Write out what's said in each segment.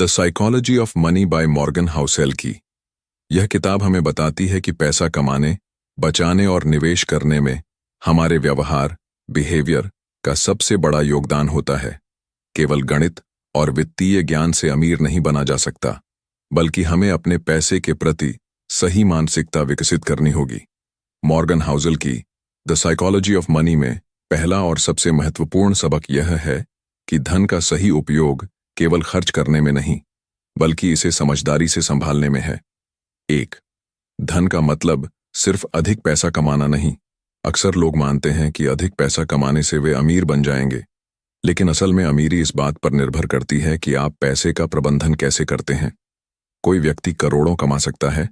The psychology of money by Morgan Housel की यह किताब हमें बताती है कि पैसा कमाने, बचाने और निवेश करने में हमारे व्यवहार, बिहेवियर का सबसे बड़ा योगदान होता है। केवल गणित और वित्तीय ज्ञान से अमीर नहीं बना जा सकता, बल्कि हमें अपने पैसे के प्रति सही मानसिकता विकसित करनी होगी। मॉर्गन हाउसेल की द साइकोलॉजी ऑफ मनी में पहला और सबसे महत्वपूर्ण सबक यह है कि धन का सही उपयोग केवल खर्च करने में नहीं, बल्कि इसे समझदारी से संभालने में है। 1. धन का मतलब सिर्फ अधिक पैसा कमाना नहीं। अक्सर लोग मानते हैं कि अधिक पैसा कमाने से वे अमीर बन जाएंगे, लेकिन असल में अमीरी इस बात पर निर्भर करती है कि आप पैसे का प्रबंधन कैसे करते हैं। कोई व्यक्ति करोड़ों कमा सकता है,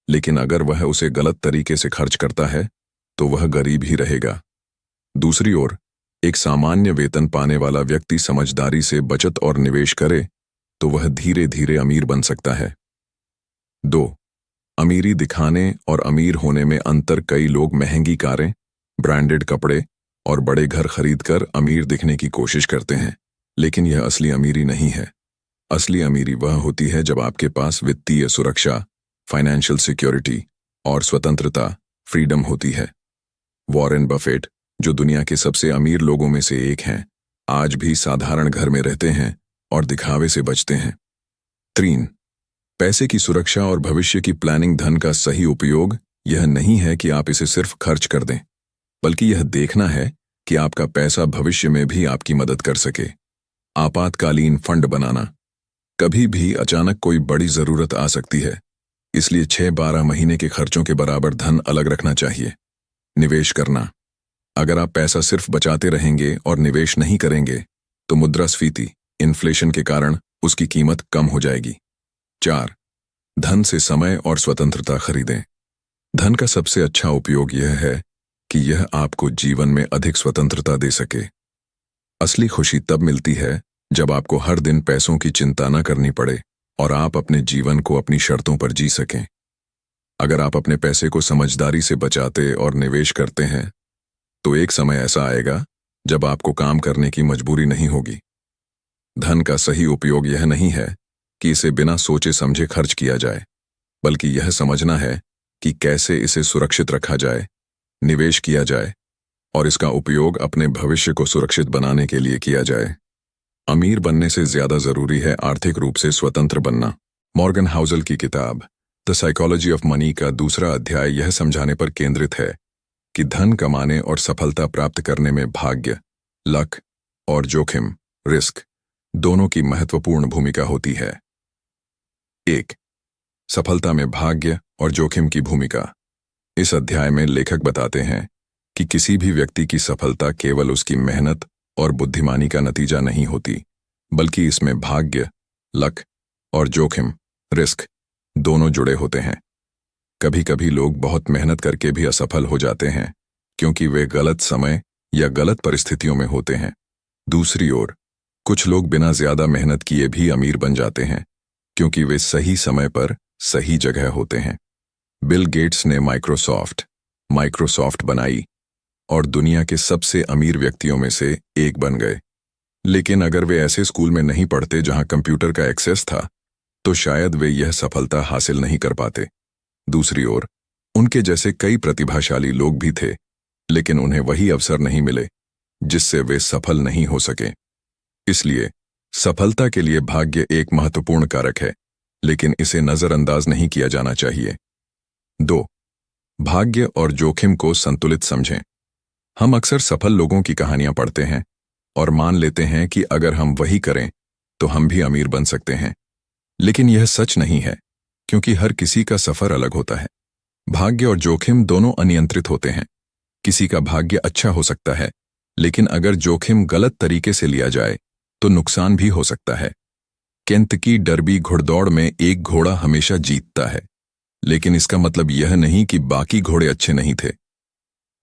लेकिन अगर वह उसे गलत तरीके से खर्च करता है तो वह गरीब ही रहेगा। दूसरी ओर, एक सामान्य वेतन पाने वाला व्यक्ति समझदारी से बचत और निवेश करे तो वह धीरे धीरे अमीर बन सकता है। 2. अमीरी दिखाने और अमीर होने में अंतर। कई लोग महंगी कारें, ब्रांडेड कपड़े और बड़े घर खरीदकर अमीर दिखने की कोशिश करते हैं, लेकिन यह असली अमीरी नहीं है। असली अमीरी वह होती है जब आपके पास वित्तीय सुरक्षा, फाइनेंशियल सिक्योरिटी और स्वतंत्रता, फ्रीडम होती है। वॉरेन बफेट, जो दुनिया के सबसे अमीर लोगों में से एक हैं, आज भी साधारण घर में रहते हैं और दिखावे से बचते हैं। 3. पैसे की सुरक्षा और भविष्य की प्लानिंग। धन का सही उपयोग यह नहीं है कि आप इसे सिर्फ खर्च कर दें, बल्कि यह देखना है कि आपका पैसा भविष्य में भी आपकी मदद कर सके। आपातकालीन फंड बनाना। कभी भी अचानक कोई बड़ी जरूरत आ सकती है, इसलिए 6-12 महीने के खर्चों के बराबर धन अलग रखना चाहिए। निवेश करना। अगर आप पैसा सिर्फ बचाते रहेंगे और निवेश नहीं करेंगे तो मुद्रास्फीति, इन्फ्लेशन के कारण उसकी कीमत कम हो जाएगी। 4. धन से समय और स्वतंत्रता खरीदें। धन का सबसे अच्छा उपयोग यह है कि यह आपको जीवन में अधिक स्वतंत्रता दे सके। असली खुशी तब मिलती है जब आपको हर दिन पैसों की चिंता न करनी पड़े और आप अपने जीवन को अपनी शर्तों पर जी सकें। अगर आप अपने पैसे को समझदारी से बचाते और निवेश करते हैं तो एक समय ऐसा आएगा जब आपको काम करने की मजबूरी नहीं होगी। धन का सही उपयोग यह नहीं है कि इसे बिना सोचे समझे खर्च किया जाए, बल्कि यह समझना है कि कैसे इसे सुरक्षित रखा जाए, निवेश किया जाए और इसका उपयोग अपने भविष्य को सुरक्षित बनाने के लिए किया जाए। अमीर बनने से ज्यादा जरूरी है आर्थिक रूप से स्वतंत्र बनना। मॉर्गन हाउसेल की किताब द साइकोलॉजी ऑफ मनी का दूसरा अध्याय यह समझाने पर केंद्रित है कि धन कमाने और सफलता प्राप्त करने में भाग्य, लक और जोखिम, रिस्क दोनों की महत्वपूर्ण भूमिका होती है। 1. सफलता में भाग्य और जोखिम की भूमिका। इस अध्याय में लेखक बताते हैं कि किसी भी व्यक्ति की सफलता केवल उसकी मेहनत और बुद्धिमानी का नतीजा नहीं होती, बल्कि इसमें भाग्य, लक और जोखिम, रिस्क दोनों जुड़े होते हैं। कभी कभी लोग बहुत मेहनत करके भी असफल हो जाते हैं क्योंकि वे गलत समय या गलत परिस्थितियों में होते हैं। दूसरी ओर, कुछ लोग बिना ज्यादा मेहनत किए भी अमीर बन जाते हैं क्योंकि वे सही समय पर सही जगह होते हैं। बिल गेट्स ने माइक्रोसॉफ्ट बनाई और दुनिया के सबसे अमीर व्यक्तियों में से एक बन गए, लेकिन अगर वे ऐसे स्कूल में नहीं पढ़ते जहां कंप्यूटर का एक्सेस था तो शायद वे यह सफलता हासिल नहीं कर पाते। दूसरी ओर, उनके जैसे कई प्रतिभाशाली लोग भी थे, लेकिन उन्हें वही अवसर नहीं मिले जिससे वे सफल नहीं हो सके। इसलिए सफलता के लिए भाग्य एक महत्वपूर्ण कारक है, लेकिन इसे नजरअंदाज नहीं किया जाना चाहिए। 2. भाग्य और जोखिम को संतुलित समझें। हम अक्सर सफल लोगों की कहानियां पढ़ते हैं और मान लेते हैं कि अगर हम वही करें तो हम भी अमीर बन सकते हैं, लेकिन यह सच नहीं है, क्योंकि हर किसी का सफर अलग होता है। भाग्य और जोखिम दोनों अनियंत्रित होते हैं। किसी का भाग्य अच्छा हो सकता है, लेकिन अगर जोखिम गलत तरीके से लिया जाए तो नुकसान भी हो सकता है। केंटकी डर्बी घुड़दौड़ में एक घोड़ा हमेशा जीतता है, लेकिन इसका मतलब यह नहीं कि बाकी घोड़े अच्छे नहीं थे।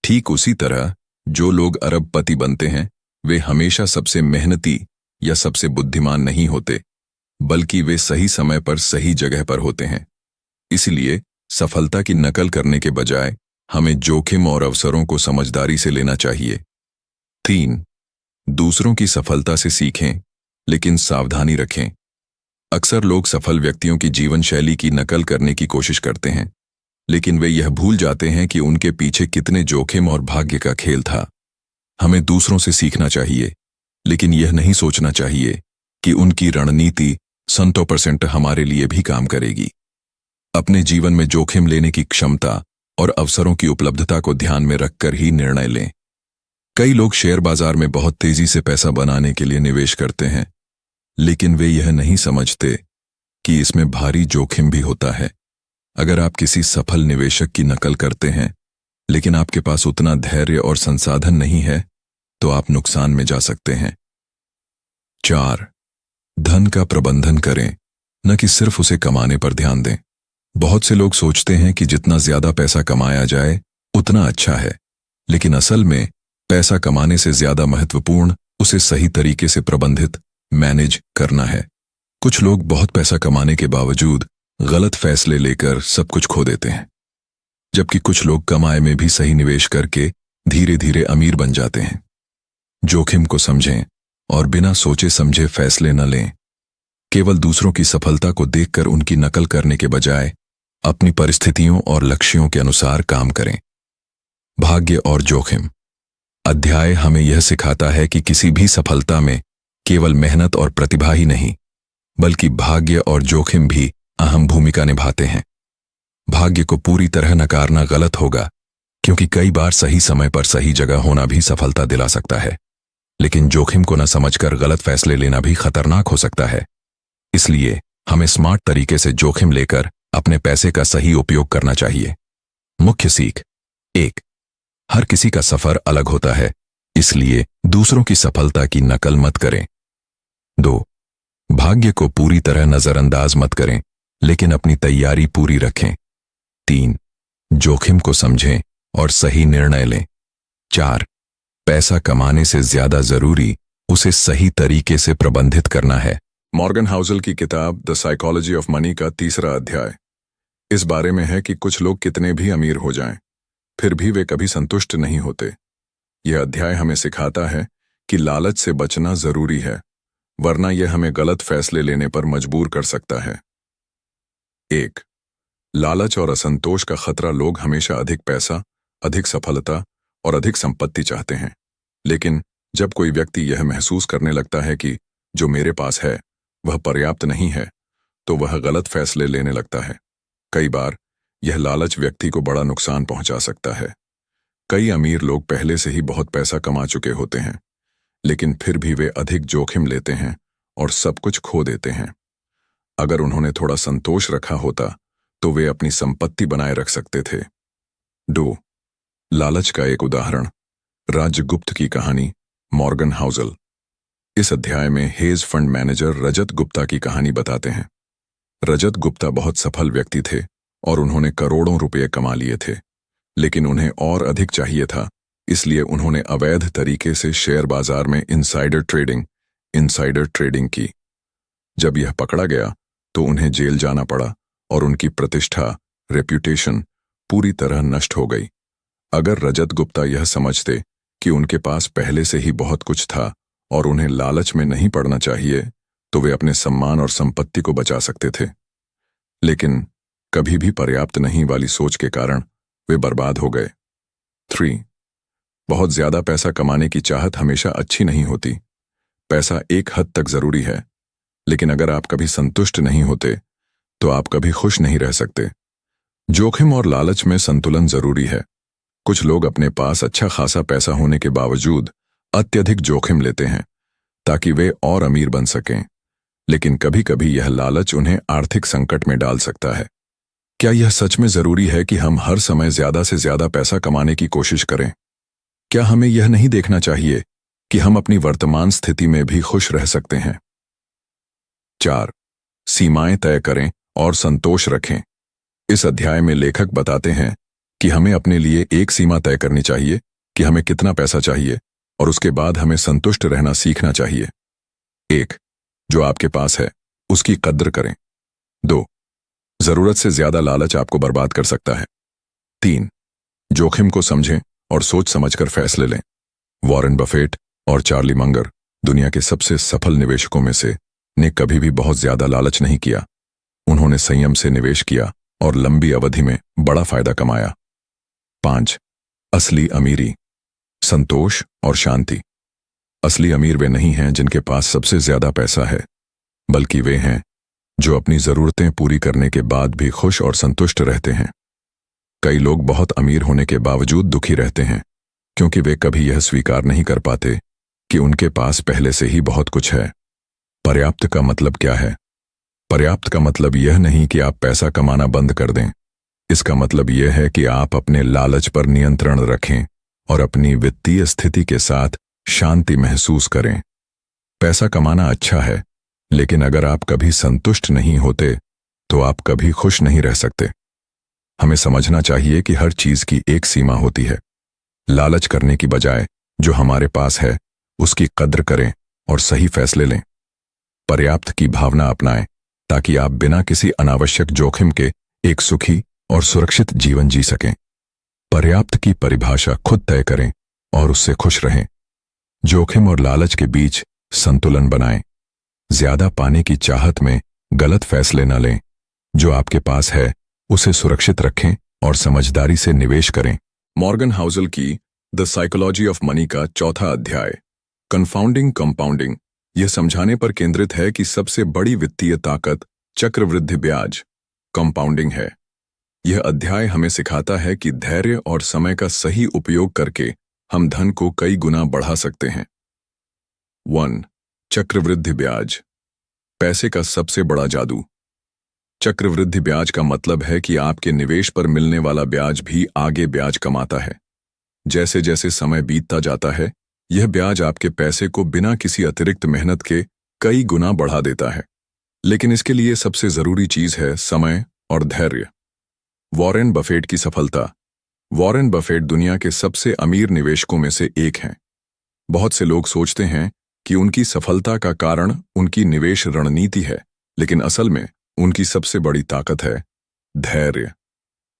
ठीक उसी तरह जो लोग अरबपति बनते हैं वे हमेशा सबसे मेहनती या सबसे बुद्धिमान नहीं होते, बल्कि वे सही समय पर सही जगह पर होते हैं। इसलिए सफलता की नकल करने के बजाय हमें जोखिम और अवसरों को समझदारी से लेना चाहिए। 3. दूसरों की सफलता से सीखें, लेकिन सावधानी रखें। अक्सर लोग सफल व्यक्तियों की जीवन शैली की नकल करने की कोशिश करते हैं, लेकिन वे यह भूल जाते हैं कि उनके पीछे कितने जोखिम और भाग्य का खेल था। हमें दूसरों से सीखना चाहिए, लेकिन यह नहीं सोचना चाहिए कि उनकी रणनीति 100% हमारे लिए भी काम करेगी। अपने जीवन में जोखिम लेने की क्षमता और अवसरों की उपलब्धता को ध्यान में रखकर ही निर्णय लें। कई लोग शेयर बाजार में बहुत तेजी से पैसा बनाने के लिए निवेश करते हैं, लेकिन वे यह नहीं समझते कि इसमें भारी जोखिम भी होता है। अगर आप किसी सफल निवेशक की नकल करते हैं, लेकिन आपके पास उतना धैर्य और संसाधन नहीं है, तो आप नुकसान में जा सकते हैं। 4. धन का प्रबंधन करें, न कि सिर्फ उसे कमाने पर ध्यान दें। बहुत से लोग सोचते हैं कि जितना ज्यादा पैसा कमाया जाए उतना अच्छा है, लेकिन असल में पैसा कमाने से ज्यादा महत्वपूर्ण उसे सही तरीके से प्रबंधित मैनेज करना है। कुछ लोग बहुत पैसा कमाने के बावजूद गलत फैसले लेकर सब कुछ खो देते हैं, जबकि कुछ लोग कमाए में भी सही निवेश करके धीरे धीरे अमीर बन जाते हैं। जोखिम को समझें और बिना सोचे समझे फैसले न लें। केवल दूसरों की सफलता को देखकर उनकी नकल करने के बजाय अपनी परिस्थितियों और लक्ष्यों के अनुसार काम करें। भाग्य और जोखिम अध्याय हमें यह सिखाता है कि किसी भी सफलता में केवल मेहनत और प्रतिभा ही नहीं, बल्कि भाग्य और जोखिम भी अहम भूमिका निभाते हैं। भाग्य को पूरी तरह नकारना गलत होगा, क्योंकि कई बार सही समय पर सही जगह होना भी सफलता दिला सकता है, लेकिन जोखिम को न समझकर गलत फैसले लेना भी खतरनाक हो सकता है। इसलिए हमें स्मार्ट तरीके से जोखिम लेकर अपने पैसे का सही उपयोग करना चाहिए। मुख्य सीख 1. हर किसी का सफर अलग होता है, इसलिए दूसरों की सफलता की नकल मत करें। 2. भाग्य को पूरी तरह नजरअंदाज मत करें, लेकिन अपनी तैयारी पूरी रखें। 3. जोखिम को समझें और सही निर्णय लें। 4. पैसा कमाने से ज्यादा जरूरी उसे सही तरीके से प्रबंधित करना है। मॉर्गन हाउसल की किताब द साइकोलॉजी ऑफ मनी का 3रा अध्याय इस बारे में है कि कुछ लोग कितने भी अमीर हो जाएं, फिर भी वे कभी संतुष्ट नहीं होते। यह अध्याय हमें सिखाता है कि लालच से बचना जरूरी है, वरना यह हमें गलत फैसले लेने पर मजबूर कर सकता है। 1. लालच और असंतोष का खतरा। लोग हमेशा अधिक पैसा, अधिक सफलता और अधिक संपत्ति चाहते हैं, लेकिन जब कोई व्यक्ति यह महसूस करने लगता है कि जो मेरे पास है वह पर्याप्त नहीं है, तो वह गलत फैसले लेने लगता है। कई बार यह लालच व्यक्ति को बड़ा नुकसान पहुंचा सकता है। कई अमीर लोग पहले से ही बहुत पैसा कमा चुके होते हैं, लेकिन फिर भी वे अधिक जोखिम लेते हैं और सब कुछ खो देते हैं। अगर उन्होंने थोड़ा संतोष रखा होता तो वे अपनी संपत्ति बनाए रख सकते थे। 2. लालच का एक उदाहरण। राजगुप्त की कहानी, मॉर्गन हाउसल। इस अध्याय में हेज फंड मैनेजर रजत गुप्ता की कहानी बताते हैं। रजत गुप्ता बहुत सफल व्यक्ति थे और उन्होंने करोड़ों रुपए कमा लिए थे, लेकिन उन्हें और अधिक चाहिए था, इसलिए उन्होंने अवैध तरीके से शेयर बाजार में इनसाइडर ट्रेडिंग की। जब यह पकड़ा गया तो उन्हें जेल जाना पड़ा और उनकी प्रतिष्ठा, रेप्यूटेशन पूरी तरह नष्ट हो गई। अगर रजत गुप्ता यह समझते कि उनके पास पहले से ही बहुत कुछ था और उन्हें लालच में नहीं पड़ना चाहिए, तो वे अपने सम्मान और संपत्ति को बचा सकते थे। लेकिन कभी भी पर्याप्त नहीं वाली सोच के कारण वे बर्बाद हो गए। 3. बहुत ज्यादा पैसा कमाने की चाहत हमेशा अच्छी नहीं होती। पैसा एक हद तक जरूरी है, लेकिन अगर आप कभी संतुष्ट नहीं होते तो आप कभी खुश नहीं रह सकते। जोखिम और लालच में संतुलन जरूरी है। कुछ लोग अपने पास अच्छा खासा पैसा होने के बावजूद अत्यधिक जोखिम लेते हैं ताकि वे और अमीर बन सकें, लेकिन कभी कभी यह लालच उन्हें आर्थिक संकट में डाल सकता है। क्या यह सच में जरूरी है कि हम हर समय ज्यादा से ज्यादा पैसा कमाने की कोशिश करें? क्या हमें यह नहीं देखना चाहिए कि हम अपनी वर्तमान स्थिति में भी खुश रह सकते हैं? 4. सीमाएं तय करें और संतोष रखें। इस अध्याय में लेखक बताते हैं कि हमें अपने लिए एक सीमा तय करनी चाहिए कि हमें कितना पैसा चाहिए, और उसके बाद हमें संतुष्ट रहना सीखना चाहिए। 1. जो आपके पास है उसकी कद्र करें। 2. जरूरत से ज्यादा लालच आपको बर्बाद कर सकता है। 3. जोखिम को समझें और सोच समझकर फैसले लें। वॉरेन बफेट और चार्ली मंगर दुनिया के सबसे सफल निवेशकों में से ने कभी भी बहुत ज्यादा लालच नहीं किया। उन्होंने संयम से निवेश किया और लंबी अवधि में बड़ा फायदा कमाया। 5. असली अमीरी, संतोष और शांति। असली अमीर वे नहीं हैं जिनके पास सबसे ज्यादा पैसा है, बल्कि वे हैं जो अपनी जरूरतें पूरी करने के बाद भी खुश और संतुष्ट रहते हैं। कई लोग बहुत अमीर होने के बावजूद दुखी रहते हैं, क्योंकि वे कभी यह स्वीकार नहीं कर पाते कि उनके पास पहले से ही बहुत कुछ है। पर्याप्त का मतलब क्या है? पर्याप्त का मतलब यह नहीं कि आप पैसा कमाना बंद कर दें। इसका मतलब यह है कि आप अपने लालच पर नियंत्रण रखें और अपनी वित्तीय स्थिति के साथ शांति महसूस करें। पैसा कमाना अच्छा है, लेकिन अगर आप कभी संतुष्ट नहीं होते तो आप कभी खुश नहीं रह सकते। हमें समझना चाहिए कि हर चीज की एक सीमा होती है। लालच करने की बजाय जो हमारे पास है उसकी कद्र करें और सही फैसले लें। पर्याप्त की भावना अपनाएं ताकि आप बिना किसी अनावश्यक जोखिम के एक सुखी और सुरक्षित जीवन जी सकें। पर्याप्त की परिभाषा खुद तय करें और उससे खुश रहें। जोखिम और लालच के बीच संतुलन बनाएं। ज्यादा पाने की चाहत में गलत फैसले न लें। जो आपके पास है उसे सुरक्षित रखें और समझदारी से निवेश करें। मॉर्गन हाउसल की द साइकोलॉजी ऑफ मनी का 4था अध्याय, कन्फाउंडिंग कंपाउंडिंग, यह समझाने पर केंद्रित है कि सबसे बड़ी वित्तीय ताकत चक्रवृद्धि ब्याज, कंपाउंडिंग है। यह अध्याय हमें सिखाता है कि धैर्य और समय का सही उपयोग करके हम धन को कई गुना बढ़ा सकते हैं। 1. चक्रवृद्धि ब्याज, पैसे का सबसे बड़ा जादू। चक्रवृद्धि ब्याज का मतलब है कि आपके निवेश पर मिलने वाला ब्याज भी आगे ब्याज कमाता है। जैसे जैसे समय बीतता जाता है, यह ब्याज आपके पैसे को बिना किसी अतिरिक्त मेहनत के कई गुना बढ़ा देता है। लेकिन इसके लिए सबसे जरूरी चीज है समय और धैर्य। वॉरेन बफेट की सफलता। वॉरेन बफेट दुनिया के सबसे अमीर निवेशकों में से एक हैं। बहुत से लोग सोचते हैं कि उनकी सफलता का कारण उनकी निवेश रणनीति है, लेकिन असल में उनकी सबसे बड़ी ताकत है धैर्य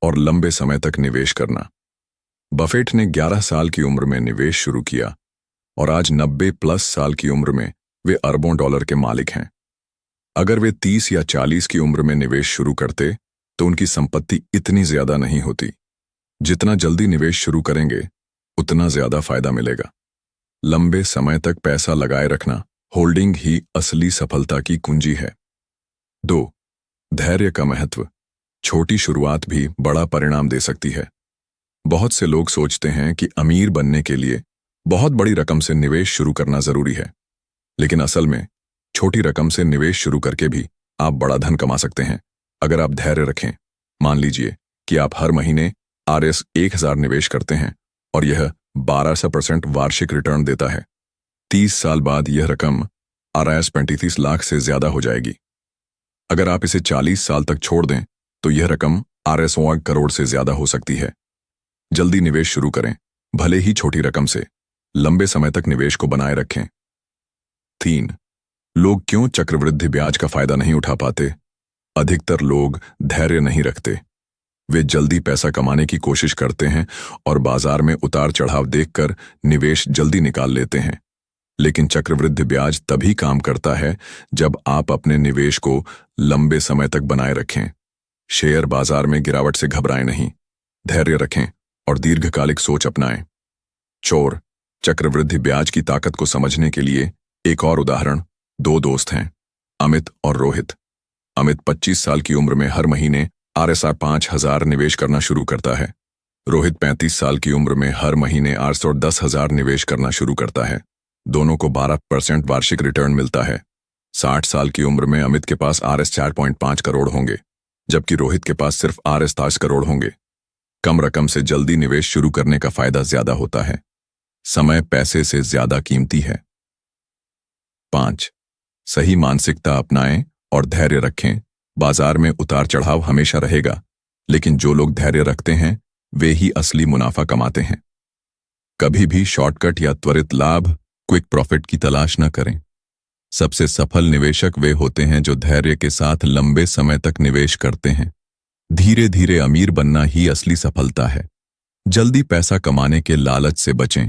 और लंबे समय तक निवेश करना। बफेट ने 11 साल की उम्र में निवेश शुरू किया और आज 90+ साल की उम्र में वे अरबों डॉलर के मालिक हैं। अगर वे 30 या 40 की उम्र में निवेश शुरू करते तो उनकी संपत्ति इतनी ज्यादा नहीं होती। जितना जल्दी निवेश शुरू करेंगे उतना ज्यादा फायदा मिलेगा। लंबे समय तक पैसा लगाए रखना, होल्डिंग ही असली सफलता की कुंजी है। 2. धैर्य का महत्व। छोटी शुरुआत भी बड़ा परिणाम दे सकती है। बहुत से लोग सोचते हैं कि अमीर बनने के लिए बहुत बड़ी रकम से निवेश शुरू करना जरूरी है, लेकिन असल में छोटी रकम से निवेश शुरू करके भी आप बड़ा धन कमा सकते हैं अगर आप धैर्य रखें। मान लीजिए कि आप हर महीने RS 1000 निवेश करते हैं और यह 12% वार्षिक रिटर्न देता है। 30 साल बाद यह रकम RS 35 लाख से ज्यादा हो जाएगी। अगर आप इसे 40 साल तक छोड़ दें तो यह रकम RS 1 करोड़ से ज्यादा हो सकती है। जल्दी निवेश शुरू करें, भले ही छोटी रकम से। लंबे समय तक निवेश को बनाए रखें। 3. लोग क्यों चक्रवृद्धि ब्याज का फायदा नहीं उठा पाते? अधिकतर लोग धैर्य नहीं रखते। वे जल्दी पैसा कमाने की कोशिश करते हैं और बाजार में उतार चढ़ाव देखकर निवेश जल्दी निकाल लेते हैं। लेकिन चक्रवृद्धि ब्याज तभी काम करता है जब आप अपने निवेश को लंबे समय तक बनाए रखें। शेयर बाजार में गिरावट से घबराएं नहीं, धैर्य रखें और दीर्घकालिक सोच अपनाएं। 4. चक्रवृद्धि ब्याज की ताकत को समझने के लिए एक और उदाहरण। 2 दोस्त हैं, अमित और रोहित। अमित 25 साल की उम्र में हर महीने RSR 5000 निवेश करना शुरू करता है। रोहित 35 साल की उम्र में हर महीने RSR 10,000 निवेश करना शुरू करता है। दोनों को 12% वार्षिक रिटर्न मिलता है। 60 साल की उम्र में अमित के पास RS 4.5 करोड़ होंगे, जबकि रोहित के पास सिर्फ RS 10 करोड़ होंगे। कम रकम से जल्दी निवेश शुरू करने का फायदा ज्यादा होता है। समय पैसे से ज्यादा कीमती है। 5. सही मानसिकता अपनाएं और धैर्य रखें। बाजार में उतार चढ़ाव हमेशा रहेगा, लेकिन जो लोग धैर्य रखते हैं वे ही असली मुनाफा कमाते हैं। कभी भी शॉर्टकट या त्वरित लाभ, क्विक प्रॉफिट की तलाश न करें। सबसे सफल निवेशक वे होते हैं जो धैर्य के साथ लंबे समय तक निवेश करते हैं। धीरे धीरे अमीर बनना ही असली सफलता है। जल्दी पैसा कमाने के लालच से बचें।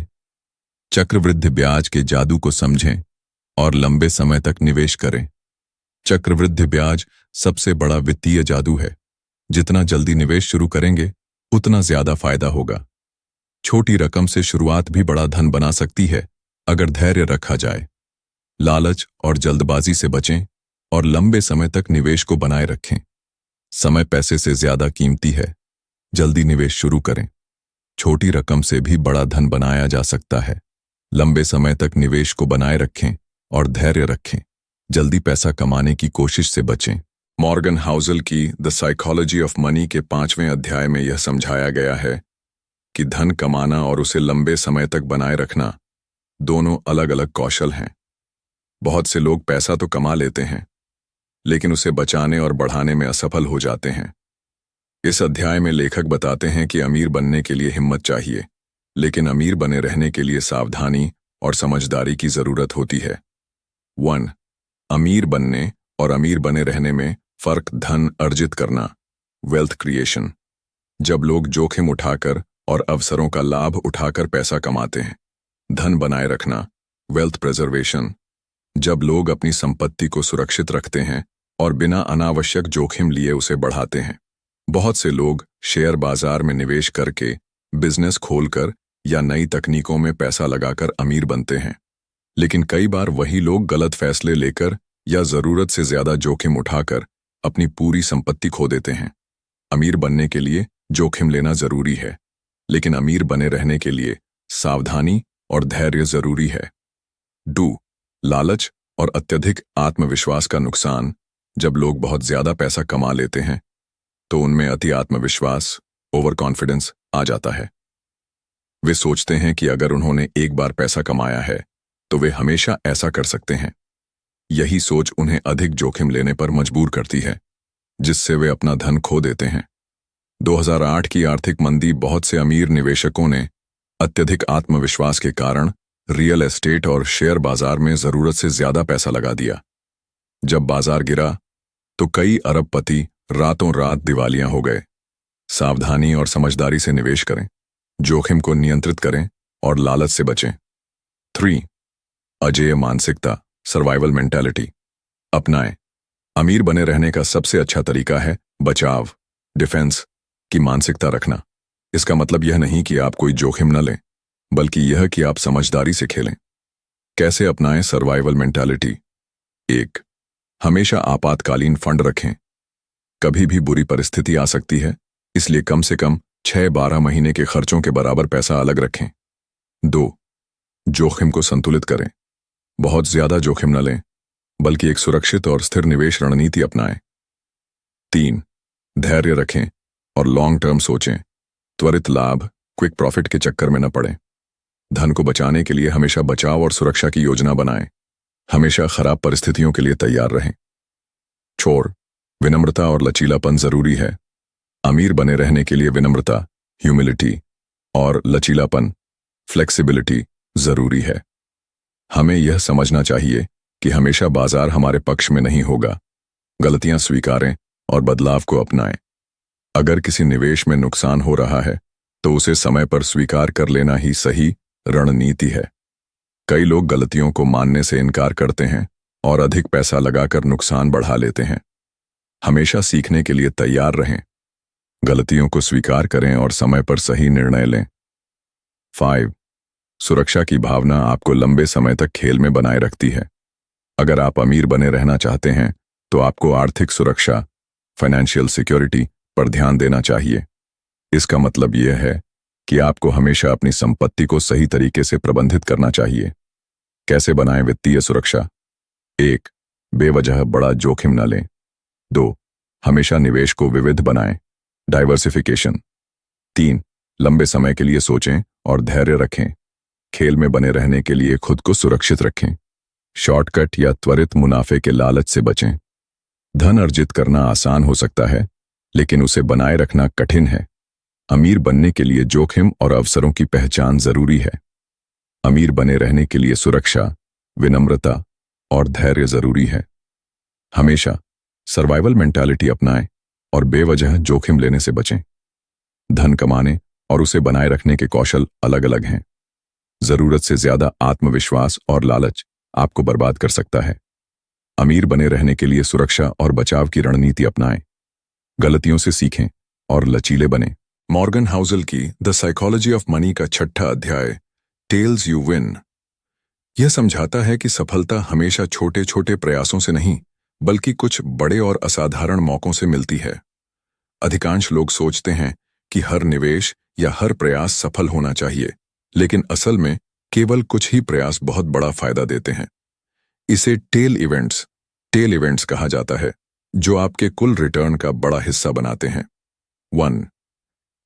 चक्रवृद्धि ब्याज के जादू को समझें और लंबे समय तक निवेश करें। चक्रवृद्धि ब्याज सबसे बड़ा वित्तीय जादू है। जितना जल्दी निवेश शुरू करेंगे उतना ज्यादा फायदा होगा। छोटी रकम से शुरुआत भी बड़ा धन बना सकती है अगर धैर्य रखा जाए। लालच और जल्दबाजी से बचें और लंबे समय तक निवेश को बनाए रखें। समय पैसे से ज्यादा कीमती है। जल्दी निवेश शुरू करें। छोटी रकम से भी बड़ा धन बनाया जा सकता है। लंबे समय तक निवेश को बनाए रखें और धैर्य रखें। जल्दी पैसा कमाने की कोशिश से बचें। मॉर्गन हाउसल की द साइकोलॉजी ऑफ मनी के 5वें अध्याय में यह समझाया गया है कि धन कमाना और उसे लंबे समय तक बनाए रखना दोनों अलग अलग कौशल हैं। बहुत से लोग पैसा तो कमा लेते हैं लेकिन उसे बचाने और बढ़ाने में असफल हो जाते हैं। इस अध्याय में लेखक बताते हैं कि अमीर बनने के लिए हिम्मत चाहिए, लेकिन अमीर बने रहने के लिए सावधानी और समझदारी की जरूरत होती है। 1. अमीर बनने और अमीर बने रहने में फर्क। धन अर्जित करना, वेल्थ क्रिएशन। जब लोग जोखिम उठाकर और अवसरों का लाभ उठाकर पैसा कमाते हैं। धन बनाए रखना, वेल्थ प्रिजर्वेशन। जब लोग अपनी संपत्ति को सुरक्षित रखते हैं और बिना अनावश्यक जोखिम लिए उसे बढ़ाते हैं। बहुत से लोग शेयर बाजार में निवेश करके, बिजनेस खोलकर या नई तकनीकों में पैसा लगाकर अमीर बनते हैं, लेकिन कई बार वही लोग गलत फैसले लेकर या जरूरत से ज्यादा जोखिम उठाकर अपनी पूरी संपत्ति खो देते हैं। अमीर बनने के लिए जोखिम लेना जरूरी है, लेकिन अमीर बने रहने के लिए सावधानी और धैर्य जरूरी है। 2. लालच और अत्यधिक आत्मविश्वास का नुकसान। जब लोग बहुत ज्यादा पैसा कमा लेते हैं तो उनमें अति आत्मविश्वास, ओवर कॉन्फिडेंस आ जाता है। वे सोचते हैं कि अगर उन्होंने एक बार पैसा कमाया है तो वे हमेशा ऐसा कर सकते हैं। यही सोच उन्हें अधिक जोखिम लेने पर मजबूर करती है, जिससे वे अपना धन खो देते हैं। 2008 की आर्थिक मंदी बहुत से अमीर निवेशकों ने अत्यधिक आत्मविश्वास के कारण रियल एस्टेट और शेयर बाजार में जरूरत से ज्यादा पैसा लगा दिया। जब बाजार गिरा तो कई अरबपति रातों रात दिवालियां हो गए। सावधानी और समझदारी से निवेश करें, जोखिम को नियंत्रित करें और लालच से बचें। 3. अजेय मानसिकता, सर्वाइवल मेंटालिटी अपनाएं। अमीर बने रहने का सबसे अच्छा तरीका है बचाव, डिफेंस की मानसिकता रखना। इसका मतलब यह नहीं कि आप कोई जोखिम न लें, बल्कि यह कि आप समझदारी से खेलें। कैसे अपनाएं सर्वाइवल मेंटालिटी? 1. हमेशा आपातकालीन फंड रखें। कभी भी बुरी परिस्थिति आ सकती है, इसलिए कम से कम 6-12 महीने के खर्चों के बराबर पैसा अलग रखें। 2. जोखिम को संतुलित करें। बहुत ज्यादा जोखिम न लें, बल्कि एक सुरक्षित और स्थिर निवेश रणनीति अपनाएं। 3. धैर्य रखें और लॉन्ग टर्म सोचें। त्वरित लाभ, क्विक प्रॉफिट के चक्कर में न पड़ें। धन को बचाने के लिए हमेशा बचाव और सुरक्षा की योजना बनाएं। हमेशा खराब परिस्थितियों के लिए तैयार रहें। 4. विनम्रता और लचीलापन जरूरी है। अमीर बने रहने के लिए विनम्रता, ह्यूमिलिटी और लचीलापन, फ्लेक्सिबिलिटी जरूरी है। हमें यह समझना चाहिए कि हमेशा बाजार हमारे पक्ष में नहीं होगा। गलतियां स्वीकारें और बदलाव को अपनाएं। अगर किसी निवेश में नुकसान हो रहा है तो उसे समय पर स्वीकार कर लेना ही सही रणनीति है। कई लोग गलतियों को मानने से इनकार करते हैं और अधिक पैसा लगाकर नुकसान बढ़ा लेते हैं। हमेशा सीखने के लिए तैयार रहें। गलतियों को स्वीकार करें और समय पर सही निर्णय लें। 5. सुरक्षा की भावना आपको लंबे समय तक खेल में बनाए रखती है। अगर आप अमीर बने रहना चाहते हैं तो आपको आर्थिक सुरक्षा, फाइनेंशियल सिक्योरिटी पर ध्यान देना चाहिए। इसका मतलब यह है कि आपको हमेशा अपनी संपत्ति को सही तरीके से प्रबंधित करना चाहिए। कैसे बनाएं वित्तीय सुरक्षा? 1. बेवजह बड़ा जोखिम न लें। 2. हमेशा निवेश को विविध बनाएं, डाइवर्सिफिकेशन। 3. लंबे समय के लिए सोचें और धैर्य रखें। खेल में बने रहने के लिए खुद को सुरक्षित रखें। शॉर्टकट या त्वरित मुनाफे के लालच से बचें। धन अर्जित करना आसान हो सकता है, लेकिन उसे बनाए रखना कठिन है। अमीर बनने के लिए जोखिम और अवसरों की पहचान जरूरी है। अमीर बने रहने के लिए सुरक्षा, विनम्रता और धैर्य जरूरी है। हमेशा सर्वाइवल मेंटालिटी अपनाएं और बेवजह जोखिम लेने से बचें। धन कमाने और उसे बनाए रखने के कौशल अलग अलग हैं। जरूरत से ज्यादा आत्मविश्वास और लालच आपको बर्बाद कर सकता है। अमीर बने रहने के लिए सुरक्षा और बचाव की रणनीति अपनाएं, गलतियों से सीखें और लचीले बने। मॉर्गन हाउसल की द साइकोलॉजी ऑफ मनी का 6वां अध्याय टेल्स यू विन यह समझाता है कि सफलता हमेशा छोटे छोटे प्रयासों से नहीं बल्कि कुछ बड़े और असाधारण मौकों से मिलती है। अधिकांश लोग सोचते हैं कि हर निवेश या हर प्रयास सफल होना चाहिए, लेकिन असल में केवल कुछ ही प्रयास बहुत बड़ा फायदा देते हैं। इसे टेल इवेंट्स कहा जाता है, जो आपके कुल रिटर्न का बड़ा हिस्सा बनाते हैं। 1.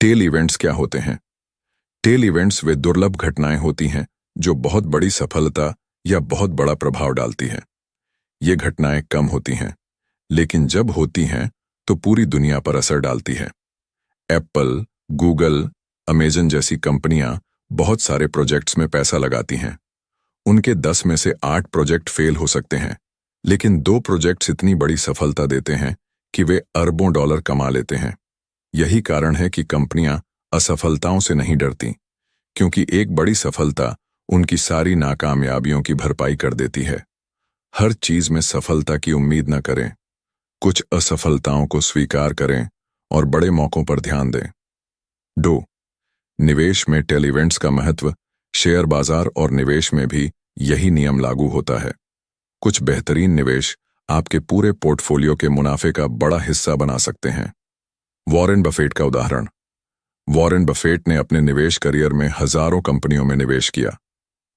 टेल इवेंट्स क्या होते हैं? टेल इवेंट्स वे दुर्लभ घटनाएं होती हैं जो बहुत बड़ी सफलता या बहुत बड़ा प्रभाव डालती हैं। ये घटनाएं कम होती हैं, लेकिन जब होती हैं तो पूरी दुनिया पर असर डालती है। एप्पल, गूगल, अमेजन जैसी कंपनियां बहुत सारे प्रोजेक्ट्स में पैसा लगाती हैं। उनके 10 में से 8 प्रोजेक्ट फेल हो सकते हैं, लेकिन 2 प्रोजेक्ट्स इतनी बड़ी सफलता देते हैं कि वे अरबों डॉलर कमा लेते हैं। यही कारण है कि कंपनियां असफलताओं से नहीं डरती, क्योंकि एक बड़ी सफलता उनकी सारी नाकामयाबियों की भरपाई कर देती है। हर चीज में सफलता की उम्मीद न करें, कुछ असफलताओं को स्वीकार करें और बड़े मौकों पर ध्यान दें। 2. निवेश में टेल इवेंट्स का महत्व। शेयर बाजार और निवेश में भी यही नियम लागू होता है। कुछ बेहतरीन निवेश आपके पूरे पोर्टफोलियो के मुनाफे का बड़ा हिस्सा बना सकते हैं। वॉरेन बफेट का उदाहरण। वॉरेन बफेट ने अपने निवेश करियर में हजारों कंपनियों में निवेश किया,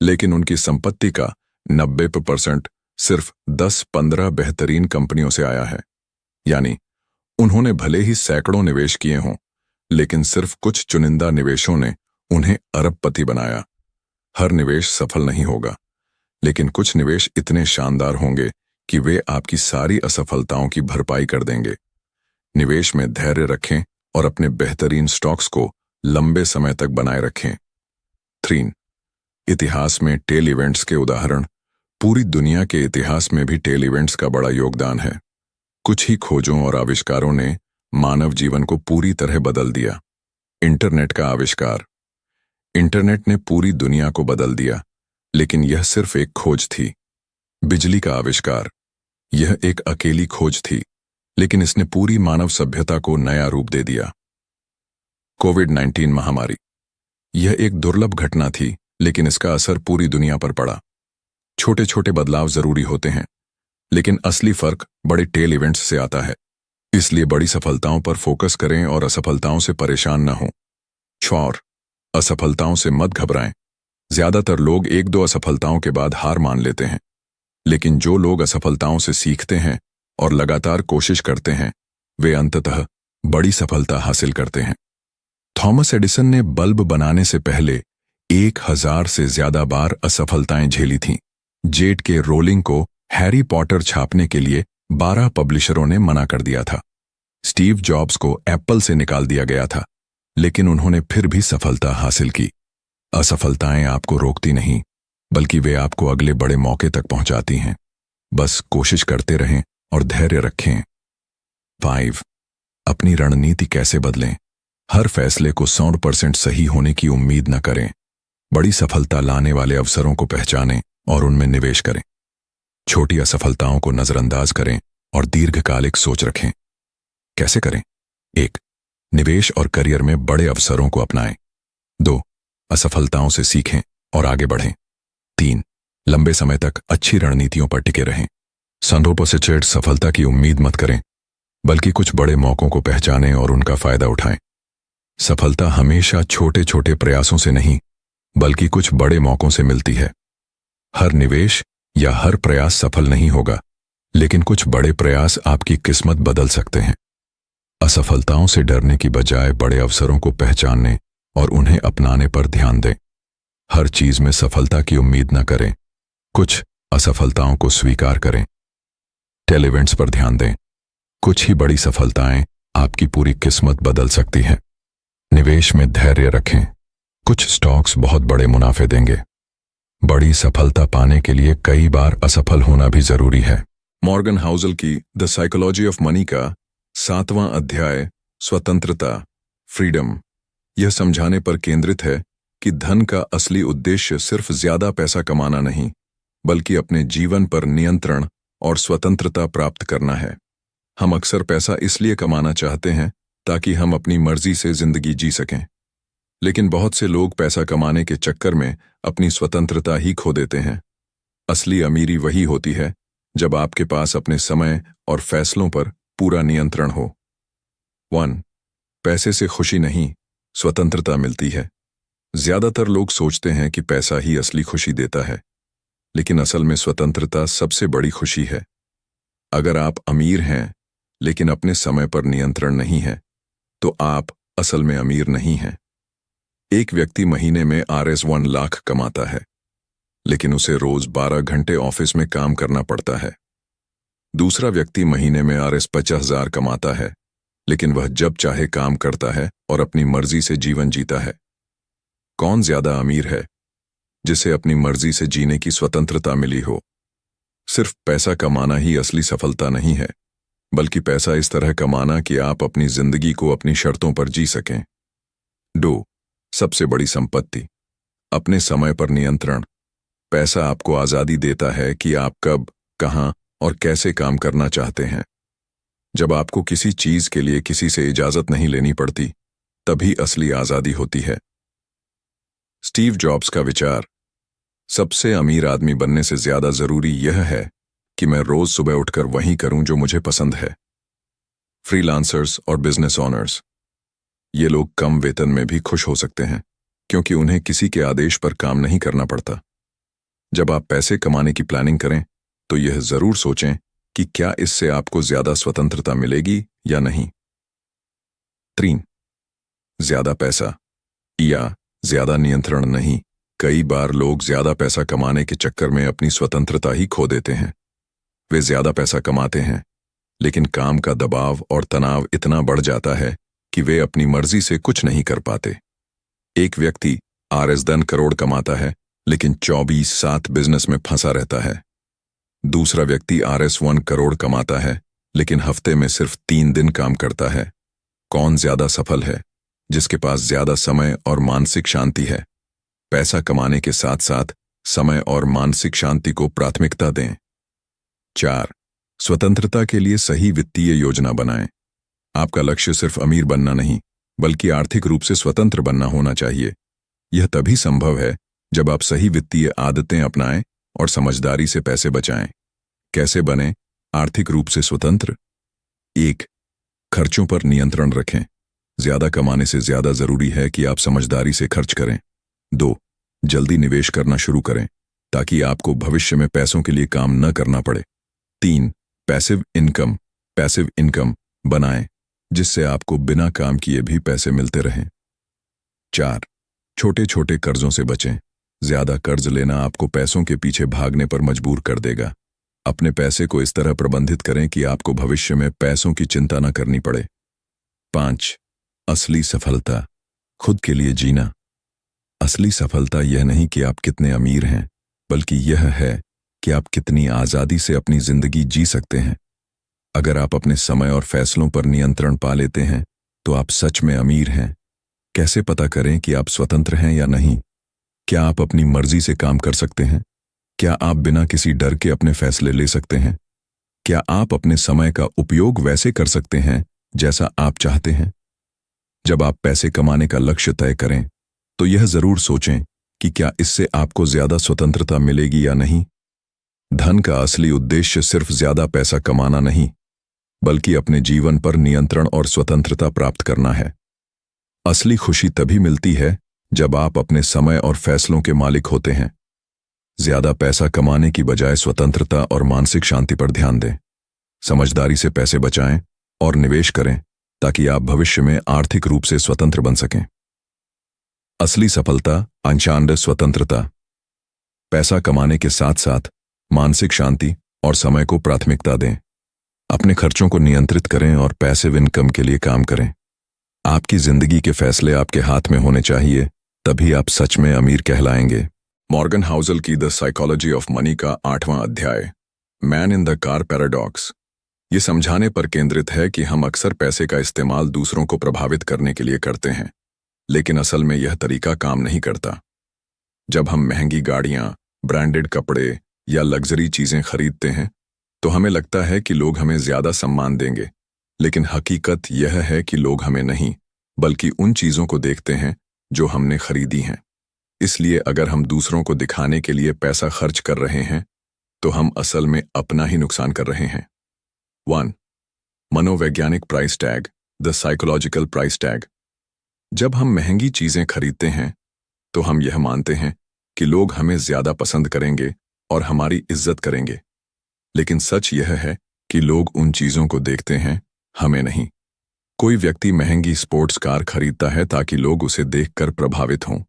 लेकिन उनकी संपत्ति का 90% सिर्फ 10-15 बेहतरीन कंपनियों से आया है। यानी उन्होंने भले ही सैकड़ों निवेश किए हों, लेकिन सिर्फ कुछ चुनिंदा निवेशों ने उन्हें अरबपति बनाया। हर निवेश सफल नहीं होगा, लेकिन कुछ निवेश इतने शानदार होंगे कि वे आपकी सारी असफलताओं की भरपाई कर देंगे। निवेश में धैर्य रखें और अपने बेहतरीन स्टॉक्स को लंबे समय तक बनाए रखें। 3. इतिहास में टेल इवेंट्स के उदाहरण। पूरी दुनिया के इतिहास में भी टेल इवेंट्स का बड़ा योगदान है। कुछ ही खोजों और आविष्कारों ने मानव जीवन को पूरी तरह बदल दिया। इंटरनेट का आविष्कार। इंटरनेट ने पूरी दुनिया को बदल दिया, लेकिन यह सिर्फ एक खोज थी। बिजली का आविष्कार। यह एक अकेली खोज थी, लेकिन इसने पूरी मानव सभ्यता को नया रूप दे दिया। कोविड-19 महामारी। यह एक दुर्लभ घटना थी, लेकिन इसका असर पूरी दुनिया पर पड़ा। छोटे छोटे बदलाव जरूरी होते हैं, लेकिन असली फर्क बड़े टेल इवेंट्स से आता है। इसलिए बड़ी सफलताओं पर फोकस करें और असफलताओं से परेशान न हों। 4. असफलताओं से मत घबराएं। ज्यादातर लोग 1-2 असफलताओं के बाद हार मान लेते हैं, लेकिन जो लोग असफलताओं से सीखते हैं और लगातार कोशिश करते हैं, वे अंततः बड़ी सफलता हासिल करते हैं। थॉमस एडिसन ने बल्ब बनाने से पहले 1000 से ज्यादा बार असफलताएं झेली थीं। जेट के रोलिंग को हैरी पॉटर छापने के लिए 12 पब्लिशरों ने मना कर दिया था। स्टीव जॉब्स को एप्पल से निकाल दिया गया था, लेकिन उन्होंने फिर भी सफलता हासिल की। असफलताएं आपको रोकती नहीं, बल्कि वे आपको अगले बड़े मौके तक पहुंचाती हैं। बस कोशिश करते रहें और धैर्य रखें। 5. अपनी रणनीति कैसे बदलें। हर फैसले को 100% सही होने की उम्मीद न करें। बड़ी सफलता लाने वाले अवसरों को पहचानें और उनमें निवेश करें। छोटी असफलताओं को नजरअंदाज करें और दीर्घकालिक सोच रखें। कैसे करें? 1. निवेश और करियर में बड़े अवसरों को अपनाएं। 2. असफलताओं से सीखें और आगे बढ़ें। 3. लंबे समय तक अच्छी रणनीतियों पर टिके रहें। संदर्भों से चिढ़ सफलता की उम्मीद मत करें, बल्कि कुछ बड़े मौकों को पहचानें और उनका फायदा उठाएं। सफलता हमेशा छोटे छोटे प्रयासों से नहीं, बल्कि कुछ बड़े मौकों से मिलती है। हर निवेश या हर प्रयास सफल नहीं होगा, लेकिन कुछ बड़े प्रयास आपकी किस्मत बदल सकते हैं। असफलताओं से डरने की बजाय बड़े अवसरों को पहचानने और उन्हें अपनाने पर ध्यान दें। हर चीज में सफलता की उम्मीद न करें, कुछ असफलताओं को स्वीकार करें। टेल इवेंट्स पर ध्यान दें। कुछ ही बड़ी सफलताएं आपकी पूरी किस्मत बदल सकती हैं। निवेश में धैर्य रखें। कुछ स्टॉक्स बहुत बड़े मुनाफे देंगे। बड़ी सफलता पाने के लिए कई बार असफल होना भी जरूरी है। मॉर्गन हाउसल की द साइकोलॉजी ऑफ मनी का 7वां अध्याय स्वतंत्रता, फ्रीडम, यह समझाने पर केंद्रित है कि धन का असली उद्देश्य सिर्फ ज्यादा पैसा कमाना नहीं, बल्कि अपने जीवन पर नियंत्रण और स्वतंत्रता प्राप्त करना है। हम अक्सर पैसा इसलिए कमाना चाहते हैं ताकि हम अपनी मर्जी से जिंदगी जी सकें, लेकिन बहुत से लोग पैसा कमाने के चक्कर में अपनी स्वतंत्रता ही खो देते हैं। असली अमीरी वही होती है जब आपके पास अपने समय और फैसलों पर पूरा नियंत्रण हो। 1. पैसे से खुशी नहीं, स्वतंत्रता मिलती है। ज्यादातर लोग सोचते हैं कि पैसा ही असली खुशी देता है, लेकिन असल में स्वतंत्रता सबसे बड़ी खुशी है। अगर आप अमीर हैं लेकिन अपने समय पर नियंत्रण नहीं है, तो आप असल में अमीर नहीं हैं। एक व्यक्ति महीने में Rs 1 लाख कमाता है, लेकिन उसे रोज 12 घंटे ऑफिस में काम करना पड़ता है। दूसरा व्यक्ति महीने में Rs 50,000 कमाता है, लेकिन वह जब चाहे काम करता है और अपनी मर्जी से जीवन जीता है। कौन ज्यादा अमीर है? जिसे अपनी मर्जी से जीने की स्वतंत्रता मिली हो। सिर्फ पैसा कमाना ही असली सफलता नहीं है, बल्कि पैसा इस तरह कमाना कि आप अपनी जिंदगी को अपनी शर्तों पर जी सकें। 2. सबसे बड़ी संपत्ति, अपने समय पर नियंत्रण। पैसा आपको आजादी देता है कि आप कब, कहां और कैसे काम करना चाहते हैं। जब आपको किसी चीज के लिए किसी से इजाजत नहीं लेनी पड़ती, तभी असली आजादी होती है। स्टीव जॉब्स का विचार, सबसे अमीर आदमी बनने से ज्यादा जरूरी यह है कि मैं रोज सुबह उठकर वही करूं जो मुझे पसंद है। फ्रीलांसर्स और बिजनेस ओनर्स, ये लोग कम वेतन में भी खुश हो सकते हैं, क्योंकि उन्हें किसी के आदेश पर काम नहीं करना पड़ता। जब आप पैसे कमाने की प्लानिंग करें, तो यह जरूर सोचें कि क्या इससे आपको ज्यादा स्वतंत्रता मिलेगी या नहीं। 3. ज्यादा पैसा या ज्यादा नियंत्रण नहीं। कई बार लोग ज्यादा पैसा कमाने के चक्कर में अपनी स्वतंत्रता ही खो देते हैं। वे ज्यादा पैसा कमाते हैं, लेकिन काम का दबाव और तनाव इतना बढ़ जाता है कि वे अपनी मर्जी से कुछ नहीं कर पाते। एक व्यक्ति Rs 10 करोड़ कमाता है, लेकिन 24/7 बिजनेस में फंसा रहता है। दूसरा व्यक्ति Rs 1 करोड़ कमाता है, लेकिन हफ्ते में सिर्फ 3 दिन काम करता है। कौन ज्यादा सफल है? जिसके पास ज्यादा समय और मानसिक शांति है। पैसा कमाने के साथ साथ समय और मानसिक शांति को प्राथमिकता दें। 4. स्वतंत्रता के लिए सही वित्तीय योजना बनाएं। आपका लक्ष्य सिर्फ अमीर बनना नहीं, बल्कि आर्थिक रूप से स्वतंत्र बनना होना चाहिए। यह तभी संभव है जब आप सही वित्तीय आदतें अपनाएं और समझदारी से पैसे बचाएं। कैसे बने आर्थिक रूप से स्वतंत्र? 1. खर्चों पर नियंत्रण रखें। ज्यादा कमाने से ज्यादा जरूरी है कि आप समझदारी से खर्च करें। 2. जल्दी निवेश करना शुरू करें, ताकि आपको भविष्य में पैसों के लिए काम न करना पड़े। 3. पैसिव इनकम बनाएं, जिससे आपको बिना काम किए भी पैसे मिलते रहें। 4. छोटे छोटे कर्जों से बचें। ज्यादा कर्ज लेना आपको पैसों के पीछे भागने पर मजबूर कर देगा। अपने पैसे को इस तरह प्रबंधित करें कि आपको भविष्य में पैसों की चिंता न करनी पड़े। 5. असली सफलता, खुद के लिए जीना। असली सफलता यह नहीं कि आप कितने अमीर हैं, बल्कि यह है कि आप कितनी आजादी से अपनी जिंदगी जी सकते हैं। अगर आप अपने समय और फैसलों पर नियंत्रण पा लेते हैं, तो आप सच में अमीर हैं। कैसे पता करें कि आप स्वतंत्र हैं या नहीं? क्या आप अपनी मर्जी से काम कर सकते हैं? क्या आप बिना किसी डर के अपने फैसले ले सकते हैं? क्या आप अपने समय का उपयोग वैसे कर सकते हैं जैसा आप चाहते हैं? जब आप पैसे कमाने का लक्ष्य तय करें, तो यह जरूर सोचें कि क्या इससे आपको ज्यादा स्वतंत्रता मिलेगी या नहीं। धन का असली उद्देश्य सिर्फ ज्यादा पैसा कमाना नहीं, बल्कि अपने जीवन पर नियंत्रण और स्वतंत्रता प्राप्त करना है। असली खुशी तभी मिलती है जब आप अपने समय और फैसलों के मालिक होते हैं। ज्यादा पैसा कमाने की बजाय स्वतंत्रता और मानसिक शांति पर ध्यान दें। समझदारी से पैसे बचाएं और निवेश करें, ताकि आप भविष्य में आर्थिक रूप से स्वतंत्र बन सकें। असली सफलता अंशांड स्वतंत्रता। पैसा कमाने के साथ साथ मानसिक शांति और समय को प्राथमिकता दें। अपने खर्चों को नियंत्रित करें और पैसिव इनकम के लिए काम करें। आपकी जिंदगी के फैसले आपके हाथ में होने चाहिए, तभी आप सच में अमीर कहलाएंगे। मॉर्गन हाउसल की द साइकोलॉजी ऑफ मनी का 8वां अध्याय, man in the car paradox, ये समझाने पर केंद्रित है कि हम अक्सर पैसे का इस्तेमाल दूसरों को प्रभावित करने के लिए करते हैं, लेकिन असल में यह तरीका काम नहीं करता। जब हम महंगी गाड़ियां, ब्रांडेड कपड़े या लग्जरी चीजें खरीदते हैं, तो हमें लगता है कि लोग हमें ज्यादा सम्मान देंगे, लेकिन हकीकत यह है कि लोग हमें नहीं, बल्कि उन चीजों को देखते हैं जो हमने खरीदी हैं। इसलिए अगर हम दूसरों को दिखाने के लिए पैसा खर्च कर रहे हैं, तो हम असल में अपना ही नुकसान कर रहे हैं। 1. मनोवैज्ञानिक price tag, the psychological price tag. जब हम महंगी चीजें खरीदते हैं, तो हम यह मानते हैं कि लोग हमें ज्यादा पसंद करेंगे और हमारी इज्जत करेंगे। लेकिन सच यह है कि लोग उन चीजों को देखते हैं, हमें नहीं। कोई व्यक्ति महंगी स्पोर्ट्स कार खरीदता है ताकि लोग उसे देखकर प्रभावित हों,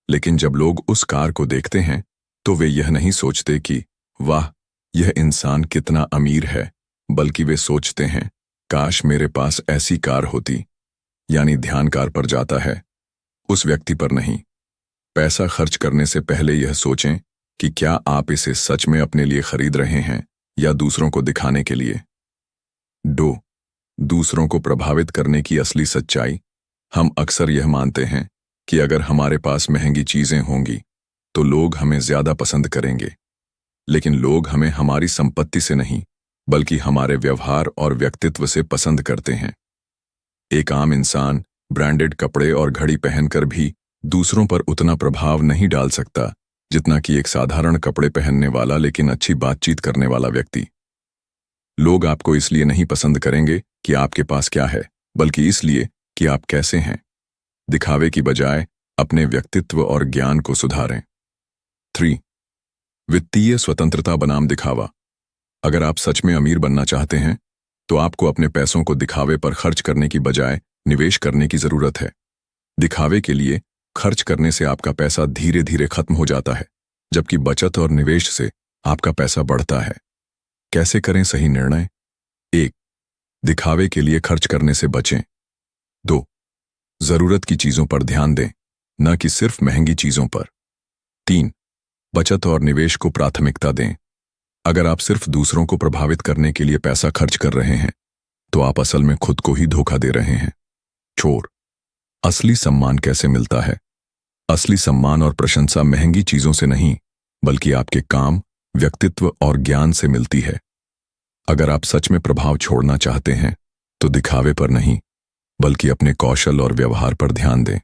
लेकिन जब लोग उस कार को देखते हैं, तो वे यह नहीं सोचते कि वाह, यह इंसान कितना अमीर है, बल्कि वे सोचते हैं काश मेरे पास ऐसी कार होती। यानी ध्यान कार पर जाता है, उस व्यक्ति पर नहीं। पैसा खर्च करने से पहले यह सोचें कि क्या आप इसे सच में अपने लिए खरीद रहे हैं या दूसरों को दिखाने के लिए। 2. दूसरों को प्रभावित करने की असली सच्चाई। हम अक्सर यह मानते हैं कि अगर हमारे पास महंगी चीजें होंगी तो लोग हमें ज्यादा पसंद करेंगे, लेकिन लोग हमें हमारी संपत्ति से नहीं, बल्कि हमारे व्यवहार और व्यक्तित्व से पसंद करते हैं। एक आम इंसान ब्रांडेड कपड़े और घड़ी पहनकर भी दूसरों पर उतना प्रभाव नहीं डाल सकता जितना कि एक साधारण कपड़े पहनने वाला लेकिन अच्छी बातचीत करने वाला व्यक्ति। लोग आपको इसलिए नहीं पसंद करेंगे कि आपके पास क्या है, बल्कि इसलिए कि आप कैसे हैं। दिखावे की बजाय अपने व्यक्तित्व और ज्ञान को सुधारें। 3. वित्तीय स्वतंत्रता बनाम दिखावा। अगर आप सच में अमीर बनना चाहते हैं, तो आपको अपने पैसों को दिखावे पर खर्च करने की बजाय निवेश करने की जरूरत है। दिखावे के लिए खर्च करने से आपका पैसा धीरे धीरे खत्म हो जाता है, जबकि बचत और निवेश से आपका पैसा बढ़ता है। कैसे करें सही निर्णय? 1. दिखावे के लिए खर्च करने से बचें। 2. जरूरत की चीजों पर ध्यान दें, न कि सिर्फ महंगी चीजों पर। 3. बचत और निवेश को प्राथमिकता दें। अगर आप सिर्फ दूसरों को प्रभावित करने के लिए पैसा खर्च कर रहे हैं, तो आप असल में खुद को ही धोखा दे रहे हैं। चोर। असली सम्मान कैसे मिलता है? असली सम्मान और प्रशंसा महंगी चीजों से नहीं, बल्कि आपके काम, व्यक्तित्व और ज्ञान से मिलती है। अगर आप सच में प्रभाव छोड़ना चाहते हैं, तो दिखावे पर नहीं, बल्कि अपने कौशल और व्यवहार पर ध्यान दें।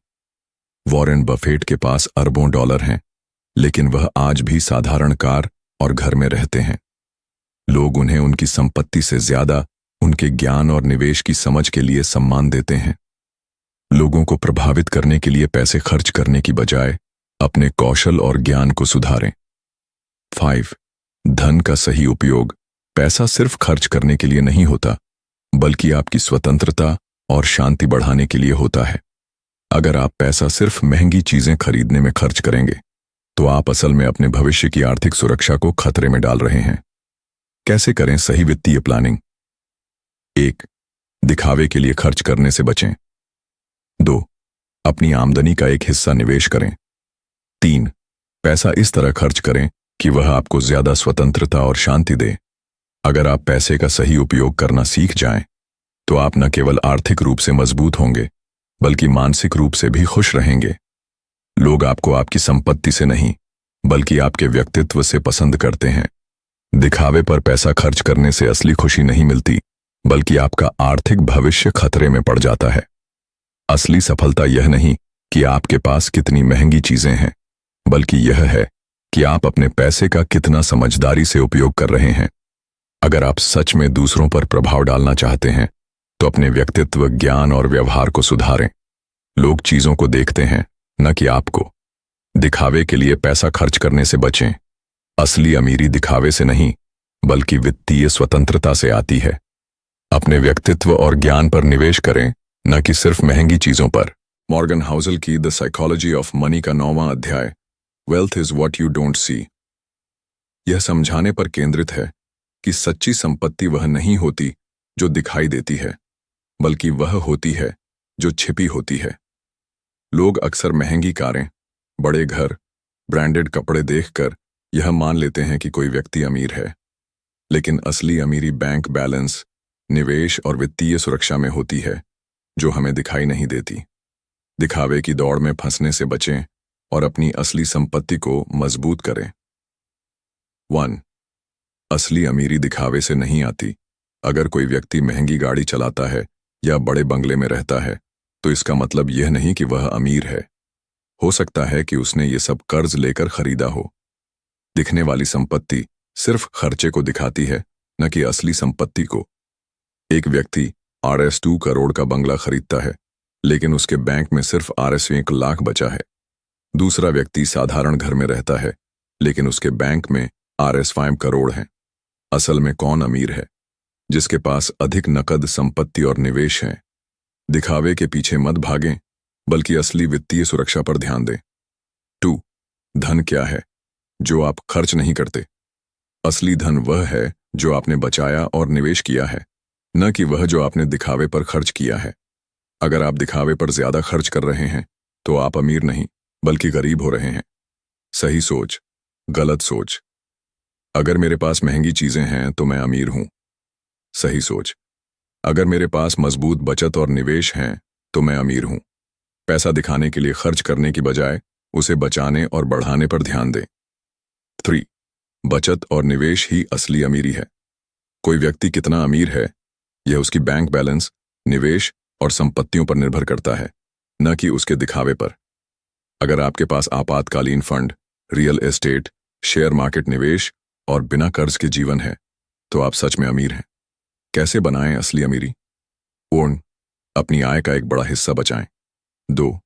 वॉरेन बफेट के पास अरबों डॉलर हैं, लेकिन वह आज भी साधारण कार और घर में रहते हैं। लोग उन्हें उनकी संपत्ति से ज्यादा उनके ज्ञान और निवेश की समझ के लिए सम्मान देते हैं। लोगों को प्रभावित करने के लिए पैसे खर्च करने की बजाय अपने कौशल और ज्ञान को सुधारें। 5. धन का सही उपयोग। पैसा सिर्फ खर्च करने के लिए नहीं होता, बल्कि आपकी स्वतंत्रता और शांति बढ़ाने के लिए होता है। अगर आप पैसा सिर्फ महंगी चीजें खरीदने में खर्च करेंगे, तो आप असल में अपने भविष्य की आर्थिक सुरक्षा को खतरे में डाल रहे हैं। कैसे करें सही वित्तीय प्लानिंग? 1. दिखावे के लिए खर्च करने से बचें। 2. अपनी आमदनी का एक हिस्सा निवेश करें। 3. पैसा इस तरह खर्च करें कि वह आपको ज्यादा स्वतंत्रता और शांति दे। अगर आप पैसे का सही उपयोग करना सीख जाएं, तो आप न केवल आर्थिक रूप से मजबूत होंगे, बल्कि मानसिक रूप से भी खुश रहेंगे। लोग आपको आपकी संपत्ति से नहीं, बल्कि आपके व्यक्तित्व से पसंद करते हैं। दिखावे पर पैसा खर्च करने से असली खुशी नहीं मिलती, बल्कि आपका आर्थिक भविष्य खतरे में पड़ जाता है। असली सफलता यह नहीं कि आपके पास कितनी महंगी चीजें हैं, बल्कि यह है कि आप अपने पैसे का कितना समझदारी से उपयोग कर रहे हैं। अगर आप सच में दूसरों पर प्रभाव डालना चाहते हैं, तो अपने व्यक्तित्व, ज्ञान और व्यवहार को सुधारें। लोग चीजों को देखते हैं, न कि आपको। दिखावे के लिए पैसा खर्च करने से बचें। असली अमीरी दिखावे से नहीं, बल्कि वित्तीय स्वतंत्रता से आती है। अपने व्यक्तित्व और ज्ञान पर निवेश करें, न कि सिर्फ महंगी चीजों पर। मॉर्गन हाउसल की द साइकोलॉजी ऑफ मनी का 9वां अध्याय, wealth is what you don't see, यह समझाने पर केंद्रित है कि सच्ची संपत्ति वह नहीं होती जो दिखाई देती है, बल्कि वह होती है जो छिपी होती है। लोग अक्सर महंगी कारें, बड़े घर, ब्रांडेड कपड़े देखकर यह मान लेते हैं कि कोई व्यक्ति अमीर है, लेकिन असली अमीरी बैंक बैलेंस, निवेश और वित्तीय सुरक्षा में होती है, जो हमें दिखाई नहीं देती। दिखावे की दौड़ में फंसने से बचें और अपनी असली संपत्ति को मजबूत करें। 1. असली अमीरी दिखावे से नहीं आती। अगर कोई व्यक्ति महंगी गाड़ी चलाता है या बड़े बंगले में रहता है, तो इसका मतलब यह नहीं कि वह अमीर है। हो सकता है कि उसने ये सब कर्ज लेकर खरीदा हो। दिखने वाली संपत्ति सिर्फ खर्चे को दिखाती है, न कि असली संपत्ति को। एक व्यक्ति RS 2 करोड़ का बंगला खरीदता है, लेकिन उसके बैंक में सिर्फ RS 1 लाख बचा है। दूसरा व्यक्ति साधारण घर में रहता है, लेकिन उसके बैंक में RS 5 करोड़ है। असल में कौन अमीर है? जिसके पास अधिक नकद संपत्ति और निवेश है। दिखावे के पीछे मत भागें, बल्कि असली वित्तीय सुरक्षा पर ध्यान दें। 2. धन क्या है? जो आप खर्च नहीं करते। असली धन वह है जो आपने बचाया और निवेश किया है, न कि वह जो आपने दिखावे पर खर्च किया है। अगर आप दिखावे पर ज्यादा खर्च कर रहे हैं, तो आप अमीर नहीं, बल्कि गरीब हो रहे हैं। सही सोच, गलत सोच। अगर मेरे पास महंगी चीजें हैं तो मैं अमीर हूं। सही सोच। अगर मेरे पास मजबूत बचत और निवेश हैं तो मैं अमीर हूं। पैसा दिखाने के लिए खर्च करने की बजाय उसे बचाने और बढ़ाने पर ध्यान दें। 3. बचत और निवेश ही असली अमीरी है। कोई व्यक्ति कितना अमीर है, यह उसकी बैंक बैलेंस, निवेश और संपत्तियों पर निर्भर करता है, न कि उसके दिखावे पर। अगर आपके पास आपातकालीन fund, real estate, share market निवेश और बिना कर्ज के जीवन है, तो आप सच में अमीर हैं। कैसे बनाएं असली अमीरी? 1. अपनी आय का एक बड़ा हिस्सा बचाएं। 2.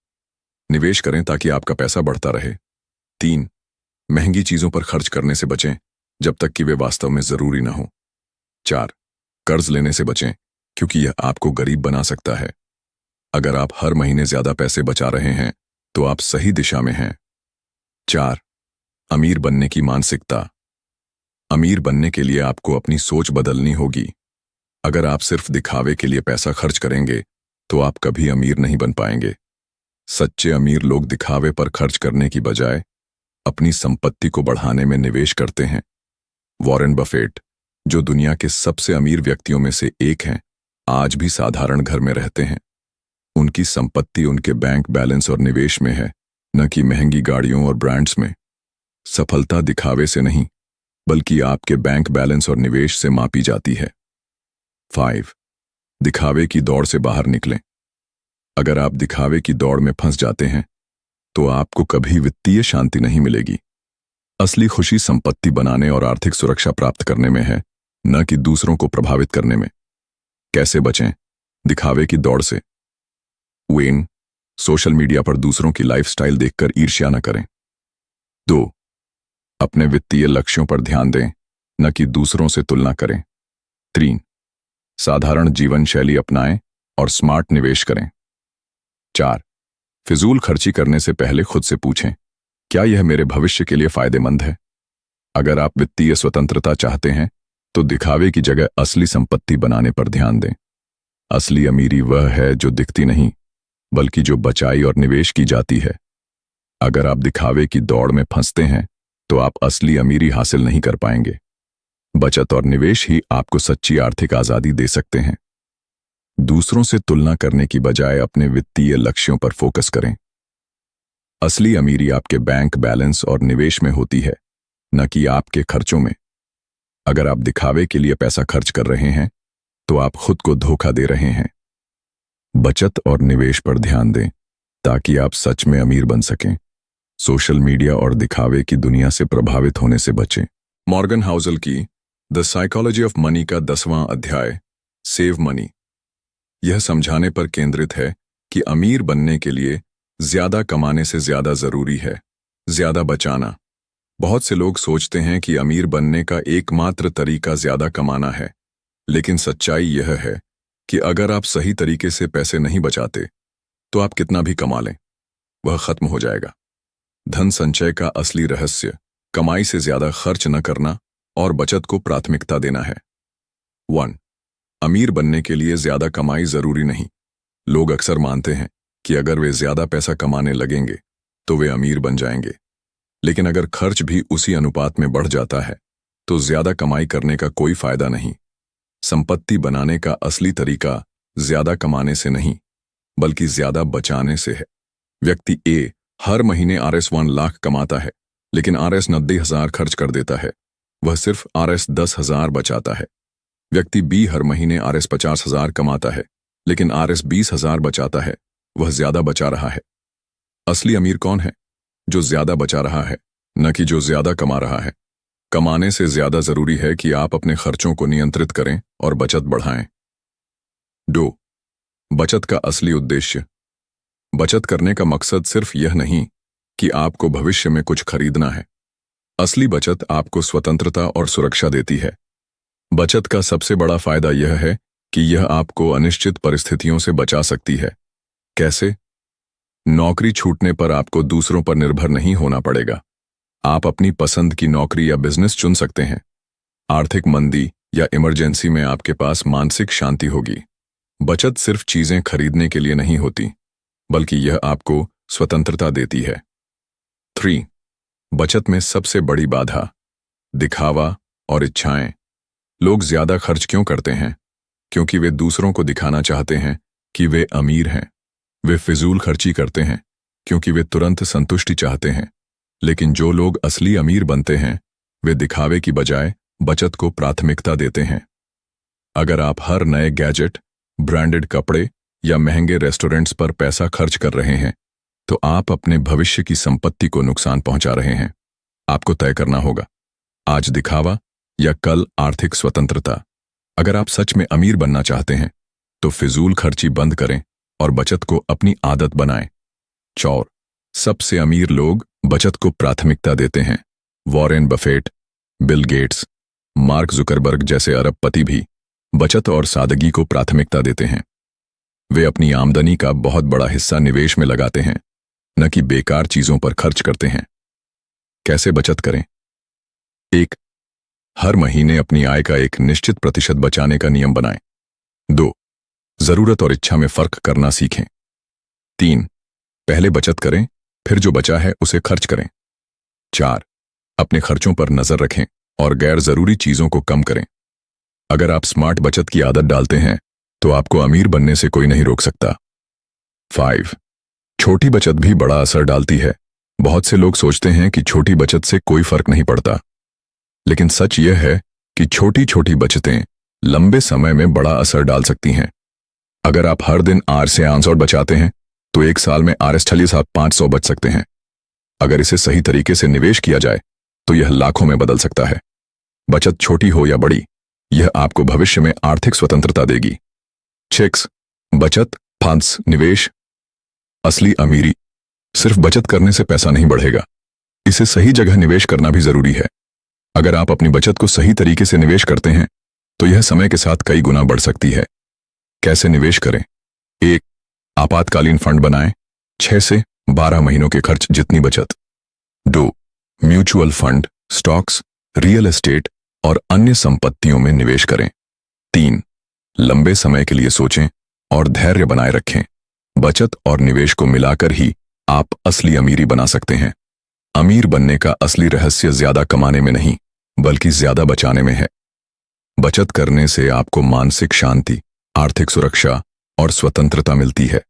निवेश करें ताकि आपका पैसा बढ़ता रहे। 3. महंगी चीजों पर खर्च करने से बचें जब तक कि वे वास्तव में जरूरी ना हो। 4. कर्ज लेने से बचें, क्योंकि यह आपको गरीब बना सकता है। अगर आप हर महीने ज्यादा पैसे बचा रहे हैं, तो आप सही दिशा में हैं। 4. अमीर बनने की मानसिकता। अमीर बनने के लिए आपको अपनी सोच बदलनी होगी। अगर आप सिर्फ दिखावे के लिए पैसा खर्च करेंगे, तो आप कभी अमीर नहीं बन पाएंगे। सच्चे अमीर लोग दिखावे पर खर्च करने की बजाय अपनी संपत्ति को बढ़ाने में निवेश करते हैं। वॉरेन बफेट, जो दुनिया के सबसे अमीर व्यक्तियों में से एक हैं, आज भी साधारण घर में रहते हैं। उनकी संपत्ति उनके बैंक बैलेंस और निवेश में है, न कि महंगी गाड़ियों और ब्रांड्स में। सफलता दिखावे से नहीं, बल्कि आपके बैंक बैलेंस और निवेश से मापी जाती है। 5. दिखावे की दौड़ से बाहर निकलें। अगर आप दिखावे की दौड़ में फंस जाते हैं, तो आपको कभी वित्तीय शांति नहीं मिलेगी। असली खुशी संपत्ति बनाने और आर्थिक सुरक्षा प्राप्त करने में है, न कि दूसरों को प्रभावित करने में। कैसे बचें दिखावे की दौड़ से? 1. सोशल मीडिया पर दूसरों की लाइफस्टाइल देखकर ईर्ष्या न करें। 2. अपने वित्तीय लक्ष्यों पर ध्यान दें, न कि दूसरों से तुलना करें। 3. साधारण जीवन शैली अपनाएं और स्मार्ट निवेश करें। 4. फिजूल खर्ची करने से पहले खुद से पूछें, क्या यह मेरे भविष्य के लिए फायदेमंद है? अगर आप वित्तीय स्वतंत्रता चाहते हैं, तो दिखावे की जगह असली संपत्ति बनाने पर ध्यान दें। असली अमीरी वह है जो दिखती नहीं, बल्कि जो बचाई और निवेश की जाती है। अगर आप दिखावे की दौड़ में फंसते हैं, तो आप असली अमीरी हासिल नहीं कर पाएंगे। बचत और निवेश ही आपको सच्ची आर्थिक आजादी दे सकते हैं। दूसरों से तुलना करने की बजाय अपने वित्तीय लक्ष्यों पर फोकस करें। असली अमीरी आपके बैंक बैलेंस और निवेश में होती है, न कि आपके खर्चों में। अगर आप दिखावे के लिए पैसा खर्च कर रहे हैं, तो आप खुद को धोखा दे रहे हैं। बचत और निवेश पर ध्यान दें, ताकि आप सच में अमीर बन सकें। सोशल मीडिया और दिखावे की दुनिया से प्रभावित होने से बचें। मॉर्गन हाउसल की द साइकोलॉजी ऑफ मनी का 10वां अध्याय, सेव मनी, यह समझाने पर केंद्रित है कि अमीर बनने के लिए ज्यादा कमाने से ज्यादा जरूरी है ज्यादा बचाना। बहुत से लोग सोचते हैं कि अमीर बनने का एकमात्र तरीका ज्यादा कमाना है, लेकिन सच्चाई यह है कि अगर आप सही तरीके से पैसे नहीं बचाते, तो आप कितना भी कमा लें, वह खत्म हो जाएगा। धन संचय का असली रहस्य कमाई से ज्यादा खर्च न करना और बचत को प्राथमिकता देना है। 1. अमीर बनने के लिए ज्यादा कमाई जरूरी नहीं। लोग अक्सर मानते हैं कि अगर वे ज्यादा पैसा कमाने लगेंगे, तो वे अमीर बन जाएंगे। लेकिन अगर खर्च भी उसी अनुपात में बढ़ जाता है, तो ज्यादा कमाई करने का कोई फायदा नहीं। संपत्ति बनाने का असली तरीका ज्यादा कमाने से नहीं, बल्कि ज्यादा बचाने से है। व्यक्ति ए हर महीने RS 1 लाख कमाता है, लेकिन RS 90,000 खर्च कर देता है। वह सिर्फ RS 10,000 बचाता है। व्यक्ति बी हर महीने RS 50,000 कमाता है, लेकिन RS 20,000 बचाता है। वह ज्यादा बचा रहा है। असली अमीर कौन है? जो ज्यादा बचा रहा है, न कि जो ज्यादा कमा रहा है। कमाने से ज्यादा जरूरी है कि आप अपने खर्चों को नियंत्रित करें और बचत बढ़ाएं। 2. बचत का असली उद्देश्य। बचत करने का मकसद सिर्फ यह नहीं कि आपको भविष्य में कुछ खरीदना है। असली बचत आपको स्वतंत्रता और सुरक्षा देती है। बचत का सबसे बड़ा फायदा यह है कि यह आपको अनिश्चित परिस्थितियों से बचा सकती है। कैसे? नौकरी छूटने पर आपको दूसरों पर निर्भर नहीं होना पड़ेगा। आप अपनी पसंद की नौकरी या बिजनेस चुन सकते हैं। आर्थिक मंदी या इमरजेंसी में आपके पास मानसिक शांति होगी। बचत सिर्फ चीजें खरीदने के लिए नहीं होती, बल्कि यह आपको स्वतंत्रता देती है। 3. बचत में सबसे बड़ी बाधा, दिखावा और इच्छाएं। लोग ज्यादा खर्च क्यों करते हैं? क्योंकि वे दूसरों को दिखाना चाहते हैं कि वे अमीर हैं। वे फिजूल खर्ची करते हैं क्योंकि वे तुरंत संतुष्टि चाहते हैं। लेकिन जो लोग असली अमीर बनते हैं, वे दिखावे की बजाय बचत को प्राथमिकता देते हैं। अगर आप हर नए गैजेट, ब्रांडेड कपड़े या महंगे रेस्टोरेंट्स पर पैसा खर्च कर रहे हैं, तो आप अपने भविष्य की संपत्ति को नुकसान पहुंचा रहे हैं। आपको तय करना होगा, आज दिखावा या कल आर्थिक स्वतंत्रता। अगर आप सच में अमीर बनना चाहते हैं, तो फिजूल खर्ची बंद करें और बचत को अपनी आदत बनाएं। 4. सबसे अमीर लोग बचत को प्राथमिकता देते हैं। Warren Buffett, Bill Gates, mark Zuckerberg जैसे अरबपति भी बचत और सादगी को प्राथमिकता देते हैं। वे अपनी आमदनी का बहुत बड़ा हिस्सा निवेश में लगाते हैं, न कि बेकार चीजों पर खर्च करते हैं। कैसे बचत करें? 1. हर महीने अपनी आय का एक निश्चित प्रतिशत बचाने का नियम बनाएं। 2. जरूरत और इच्छा में फर्क करना सीखें। 3. पहले बचत करें, फिर जो बचा है उसे खर्च करें। 4. अपने खर्चों पर नजर रखें और गैर जरूरी चीजों को कम करें। अगर आप स्मार्ट बचत की आदत डालते हैं, तो आपको अमीर बनने से कोई नहीं रोक सकता। 5. छोटी बचत भी बड़ा असर डालती है। बहुत से लोग सोचते हैं कि छोटी बचत से कोई फर्क नहीं पड़ता, लेकिन सच यह है कि छोटी छोटी बचतें लंबे समय में बड़ा असर डाल सकती हैं। अगर आप हर दिन RS बचाते हैं, तो एक साल में RS 500 बच सकते हैं। अगर इसे सही तरीके से निवेश किया जाए, तो यह लाखों में बदल सकता है। बचत छोटी हो या बड़ी, यह आपको भविष्य में आर्थिक स्वतंत्रता देगी। 6. बचत, फंड्स, निवेश। असली अमीरी सिर्फ बचत करने से पैसा नहीं बढ़ेगा, इसे सही जगह निवेश करना भी जरूरी है। अगर आप अपनी बचत को सही तरीके से निवेश करते हैं, तो यह समय के साथ कई गुना बढ़ सकती है। कैसे निवेश करें? 1. आपातकालीन फंड बनाएं, 6 से 12 महीनों के खर्च जितनी बचत। 2. Mutual fund, stocks, real estate और अन्य संपत्तियों में निवेश करें। 3. लंबे समय के लिए सोचें और धैर्य बनाए रखें। बचत और निवेश को मिलाकर ही आप असली अमीरी बना सकते हैं। अमीर बनने का असली रहस्य ज्यादा कमाने में नहीं, बल्कि ज्यादा बचाने में है। बचत करने से आपको मानसिक शांति, आर्थिक सुरक्षा और स्वतंत्रता मिलती है।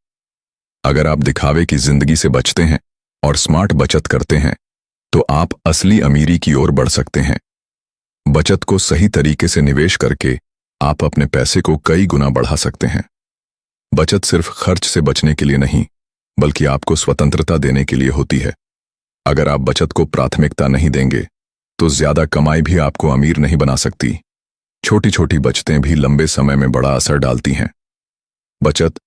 अगर आप दिखावे की जिंदगी से बचते हैं और स्मार्ट बचत करते हैं, तो आप असली अमीरी की ओर बढ़ सकते हैं। बचत को सही तरीके से निवेश करके आप अपने पैसे को कई गुना बढ़ा सकते हैं। बचत सिर्फ खर्च से बचने के लिए नहीं, बल्कि आपको स्वतंत्रता देने के लिए होती है। अगर आप बचत को प्राथमिकता नहीं देंगे, तो ज्यादा कमाई भी आपको अमीर नहीं बना सकती। छोटी छोटी बचतें भी लंबे समय में बड़ा असर डालती हैं। बचत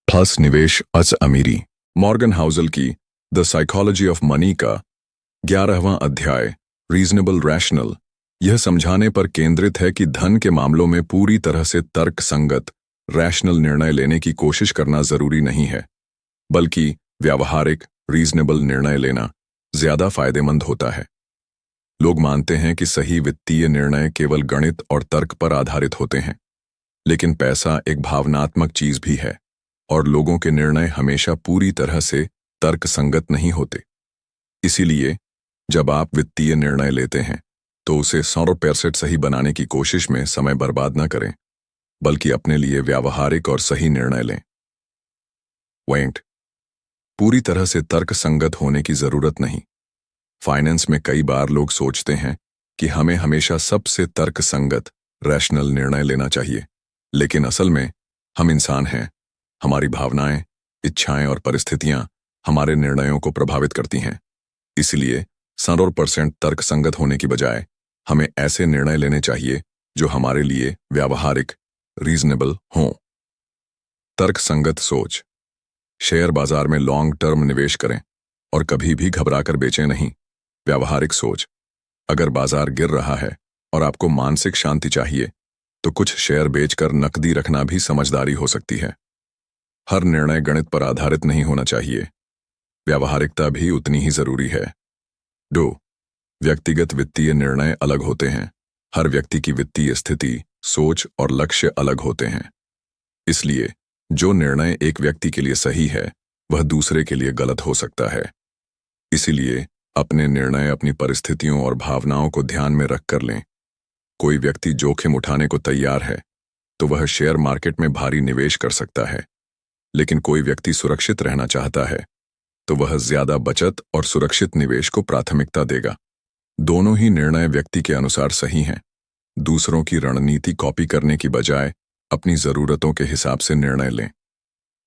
प्लस निवेश अस अमीरी। मॉर्गन हाउसल की द साइकोलॉजी ऑफ मनी का 11वां अध्याय, रीजनेबल रैशनल, यह समझाने पर केंद्रित है कि धन के मामलों में पूरी तरह से तर्क संगत, रैशनल निर्णय लेने की कोशिश करना जरूरी नहीं है, बल्कि व्यावहारिक, रीजनेबल निर्णय लेना ज्यादा फायदेमंद होता है। लोग मानते हैं कि सही वित्तीय निर्णय केवल गणित और तर्क पर आधारित होते हैं, लेकिन पैसा एक भावनात्मक चीज भी है, और लोगों के निर्णय हमेशा पूरी तरह से तर्क संगत नहीं होते। इसीलिए जब आप वित्तीय निर्णय लेते हैं, तो उसे 100% सही बनाने की कोशिश में समय बर्बाद न करें, बल्कि अपने लिए व्यावहारिक और सही निर्णय लें। पॉइंट: पूरी तरह से तर्क संगत होने की जरूरत नहीं। फाइनेंस में कई बार लोग सोचते हैं कि हमें हमेशा सबसे तर्कसंगत रैशनल निर्णय लेना चाहिए, लेकिन असल में हम इंसान हैं। हमारी भावनाएं, इच्छाएं और परिस्थितियां हमारे निर्णयों को प्रभावित करती हैं। इसलिए 100% तर्कसंगत होने की बजाय हमें ऐसे निर्णय लेने चाहिए जो हमारे लिए व्यावहारिक, रीजनेबल हों। तर्कसंगत सोच। शेयर बाजार में लॉन्ग टर्म निवेश करें और कभी भी घबराकर बेचें नहीं। व्यावहारिक सोच। अगर बाजार गिर रहा है और आपको मानसिक शांति चाहिए, तो कुछ शेयर बेचकर नकदी रखना भी समझदारी हो सकती है। हर निर्णय गणित पर आधारित नहीं होना चाहिए। व्यावहारिकता भी उतनी ही जरूरी है। 2. व्यक्तिगत वित्तीय निर्णय अलग होते हैं। हर व्यक्ति की वित्तीय स्थिति, सोच और लक्ष्य अलग होते हैं। इसलिए जो निर्णय एक व्यक्ति के लिए सही है, वह दूसरे के लिए गलत हो सकता है। इसीलिए अपने निर्णय अपनी परिस्थितियों और भावनाओं को ध्यान में रखकर लें। कोई व्यक्ति जोखिम उठाने को तैयार है, तो वह शेयर मार्केट में भारी निवेश कर सकता है। लेकिन कोई व्यक्ति सुरक्षित रहना चाहता है, तो वह ज्यादा बचत और सुरक्षित निवेश को प्राथमिकता देगा। दोनों ही निर्णय व्यक्ति के अनुसार सही हैं। दूसरों की रणनीति कॉपी करने की बजाय अपनी जरूरतों के हिसाब से निर्णय लें।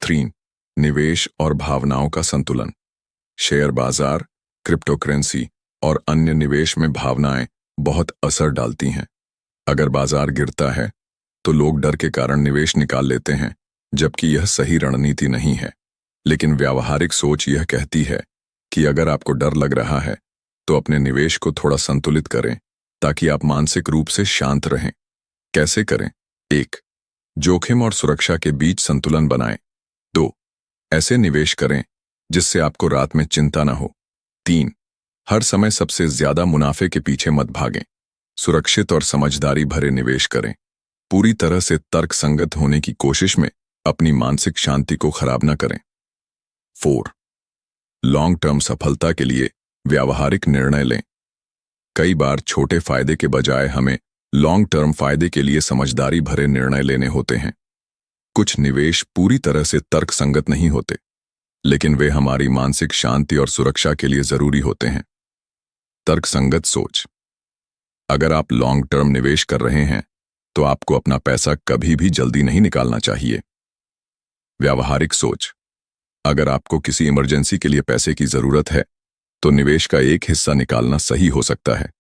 3. निवेश और भावनाओं का संतुलन। शेयर बाजार, क्रिप्टोकरेंसी और अन्य निवेश में भावनाएं बहुत असर डालती हैं। अगर बाजार गिरता है, तो लोग डर के कारण निवेश निकाल लेते हैं, जबकि यह सही रणनीति नहीं है। लेकिन व्यावहारिक सोच यह कहती है कि अगर आपको डर लग रहा है, तो अपने निवेश को थोड़ा संतुलित करें, ताकि आप मानसिक रूप से शांत रहें। कैसे करें? 1. जोखिम और सुरक्षा के बीच संतुलन बनाएं। 2. ऐसे निवेश करें जिससे आपको रात में चिंता न हो। 3. हर समय सबसे ज्यादा मुनाफे के पीछे मत भागें। सुरक्षित और समझदारी भरे निवेश करें। पूरी तरह से तर्कसंगत होने की कोशिश में अपनी मानसिक शांति को खराब न करें। 4. लॉन्ग टर्म सफलता के लिए व्यावहारिक निर्णय लें। कई बार छोटे फायदे के बजाय हमें लॉन्ग टर्म फायदे के लिए समझदारी भरे निर्णय लेने होते हैं। कुछ निवेश पूरी तरह से तर्कसंगत नहीं होते, लेकिन वे हमारी मानसिक शांति और सुरक्षा के लिए जरूरी होते हैं। तर्कसंगत सोच। अगर आप लॉन्ग टर्म निवेश कर रहे हैं, तो आपको अपना पैसा कभी भी जल्दी नहीं निकालना चाहिए। व्यावहारिक सोच। अगर आपको किसी इमरजेंसी के लिए पैसे की जरूरत है, तो निवेश का एक हिस्सा निकालना सही हो सकता है।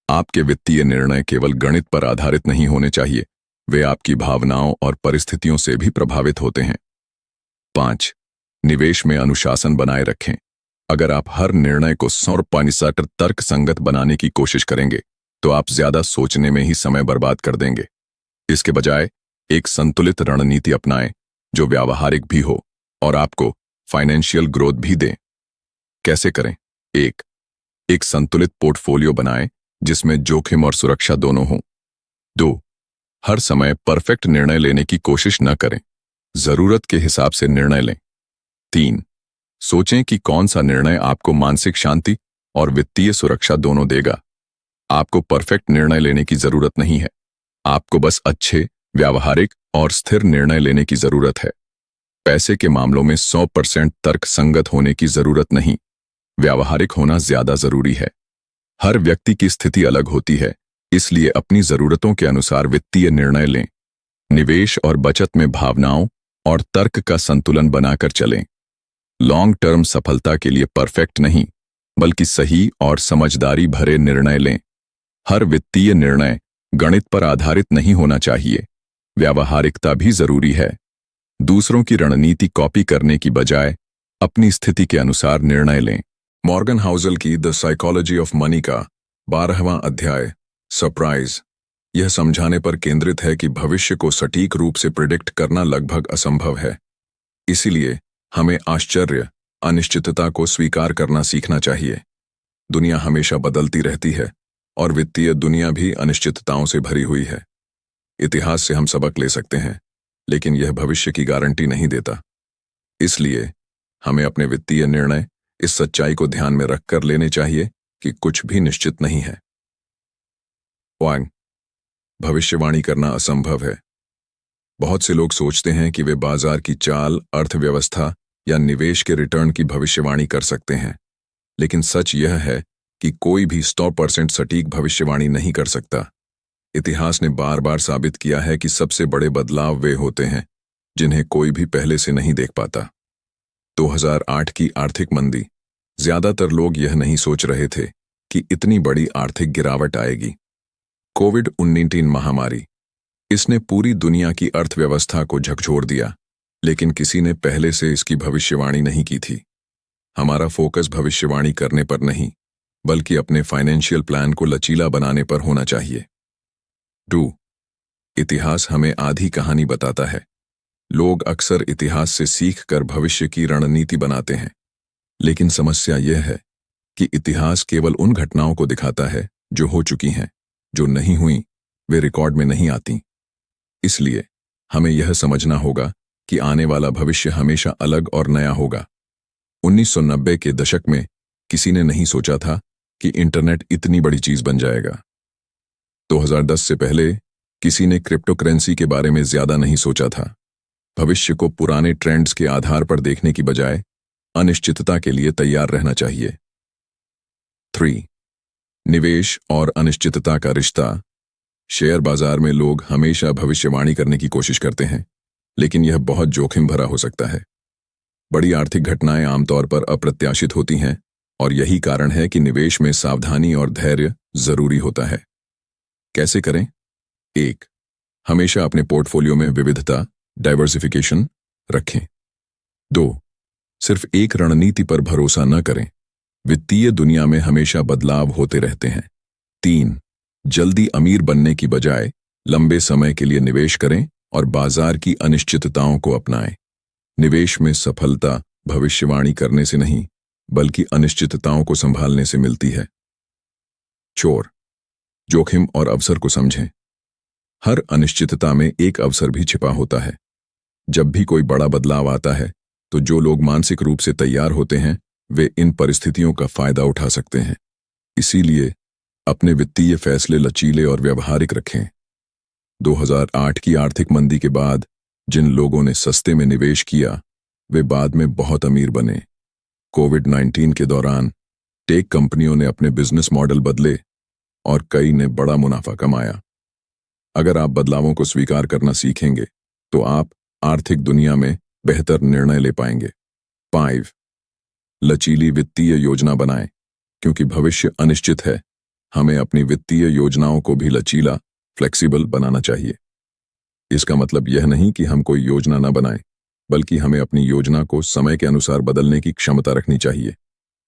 आपके वित्तीय निर्णय केवल गणित पर आधारित नहीं होने चाहिए, वे आपकी भावनाओं और परिस्थितियों से भी प्रभावित होते हैं। 5. निवेश में अनुशासन बनाए रखें। अगर आप हर निर्णय को 100% तर्कसंगत बनाने की कोशिश करेंगे, तो आप ज्यादा सोचने में ही समय बर्बाद कर देंगे। इसके बजाय एक संतुलित रणनीति अपनाएं, जो व्यावहारिक भी हो और आपको फाइनेंशियल ग्रोथ भी दे। कैसे करें? 1. एक संतुलित पोर्टफोलियो बनाएं, जिसमें जोखिम और सुरक्षा दोनों हों। 2. हर समय परफेक्ट निर्णय लेने की कोशिश न करें, जरूरत के हिसाब से निर्णय लें। 3. सोचें कि कौन सा निर्णय आपको मानसिक शांति और वित्तीय सुरक्षा दोनों देगा। आपको परफेक्ट निर्णय लेने की जरूरत नहीं है, आपको बस अच्छे, व्यावहारिक और स्थिर निर्णय लेने की जरूरत है। पैसे के मामलों में 100% तर्कसंगत होने की जरूरत नहीं, व्यावहारिक होना ज्यादा जरूरी है। हर व्यक्ति की स्थिति अलग होती है, इसलिए अपनी जरूरतों के अनुसार वित्तीय निर्णय लें। निवेश और बचत में भावनाओं और तर्क का संतुलन बनाकर चलें। लॉन्ग टर्म सफलता के लिए परफेक्ट नहीं, बल्कि सही और समझदारी भरे निर्णय लें। हर वित्तीय निर्णय गणित पर आधारित नहीं होना चाहिए, व्यावहारिकता भी जरूरी है। दूसरों की रणनीति कॉपी करने की बजाय अपनी स्थिति के अनुसार निर्णय लें। मॉर्गन हाउसल की द साइकोलॉजी ऑफ मनी का 12वां अध्याय, सरप्राइज, यह समझाने पर केंद्रित है कि भविष्य को सटीक रूप से प्रिडिक्ट करना लगभग असंभव है। इसीलिए हमें आश्चर्य, अनिश्चितता को स्वीकार करना सीखना चाहिए। दुनिया हमेशा बदलती रहती है और वित्तीय दुनिया भी अनिश्चितताओं से भरी हुई है। इतिहास से हम सबक ले सकते हैं, लेकिन यह भविष्य की गारंटी नहीं देता। इसलिए हमें अपने वित्तीय निर्णय इस सच्चाई को ध्यान में रखकर लेने चाहिए कि कुछ भी निश्चित नहीं है। भविष्यवाणी करना असंभव है। बहुत से लोग सोचते हैं कि वे बाजार की चाल, अर्थव्यवस्था या निवेश के रिटर्न की भविष्यवाणी कर सकते हैं, लेकिन सच यह है कि कोई भी 100% सटीक भविष्यवाणी नहीं कर सकता। इतिहास ने बार बार साबित किया है कि सबसे बड़े बदलाव वे होते हैं जिन्हें कोई भी पहले से नहीं देख पाता। 2008 की आर्थिक मंदी, ज्यादातर लोग यह नहीं सोच रहे थे कि इतनी बड़ी आर्थिक गिरावट आएगी। कोविड-19 महामारी, इसने पूरी दुनिया की अर्थव्यवस्था को झकझोर दिया, लेकिन किसी ने पहले से इसकी भविष्यवाणी नहीं की थी। हमारा फोकस भविष्यवाणी करने पर नहीं, बल्कि अपने फाइनेंशियल प्लान को लचीला बनाने पर होना चाहिए। 2. इतिहास हमें आधी कहानी बताता है। लोग अक्सर इतिहास से सीखकर भविष्य की रणनीति बनाते हैं, लेकिन समस्या यह है कि इतिहास केवल उन घटनाओं को दिखाता है जो हो चुकी हैं, जो नहीं हुई वे रिकॉर्ड में नहीं आती। इसलिए हमें यह समझना होगा कि आने वाला भविष्य हमेशा अलग और नया होगा। 1990 के दशक में किसी ने नहीं सोचा था कि इंटरनेट इतनी बड़ी चीज बन जाएगा। 2010 से पहले किसी ने क्रिप्टो करेंसी के बारे में ज्यादा नहीं सोचा था। भविष्य को पुराने ट्रेंड्स के आधार पर देखने की बजाय अनिश्चितता के लिए तैयार रहना चाहिए। 3. निवेश और अनिश्चितता का रिश्ता। शेयर बाजार में लोग हमेशा भविष्यवाणी करने की कोशिश करते हैं, लेकिन यह बहुत जोखिम भरा हो सकता है। बड़ी आर्थिक घटनाएं आमतौर पर अप्रत्याशित होती हैं, और यही कारण है कि निवेश में सावधानी और धैर्य जरूरी होता है। कैसे करें? 1. हमेशा अपने पोर्टफोलियो में विविधता, डाइवर्सिफिकेशन रखें। 2. सिर्फ एक रणनीति पर भरोसा न करें। वित्तीय दुनिया में हमेशा बदलाव होते रहते हैं। 3. जल्दी अमीर बनने की बजाय लंबे समय के लिए निवेश करें और बाजार की अनिश्चितताओं को अपनाएं। निवेश में सफलता भविष्यवाणी करने से नहीं, बल्कि अनिश्चितताओं को संभालने से मिलती है। 4. जोखिम और अवसर को समझें। हर अनिश्चितता में एक अवसर भी छिपा होता है। जब भी कोई बड़ा बदलाव आता है, तो जो लोग मानसिक रूप से तैयार होते हैं, वे इन परिस्थितियों का फायदा उठा सकते हैं। इसीलिए अपने वित्तीय फैसले लचीले और व्यावहारिक रखें। 2008 की आर्थिक मंदी के बाद जिन लोगों ने सस्ते में निवेश किया, वे बाद में बहुत अमीर बने। कोविड-19 के दौरान टेक कंपनियों ने अपने बिजनेस मॉडल बदले और कई ने बड़ा मुनाफा कमाया। अगर आप बदलावों को स्वीकार करना सीखेंगे, तो आप आर्थिक दुनिया में बेहतर निर्णय ले पाएंगे। 5. लचीली वित्तीय योजना बनाएं। क्योंकि भविष्य अनिश्चित है, हमें अपनी वित्तीय योजनाओं को भी लचीला, फ्लेक्सिबल बनाना चाहिए। इसका मतलब यह नहीं कि हम कोई योजना न बनाएं, बल्कि हमें अपनी योजना को समय के अनुसार बदलने की क्षमता रखनी चाहिए।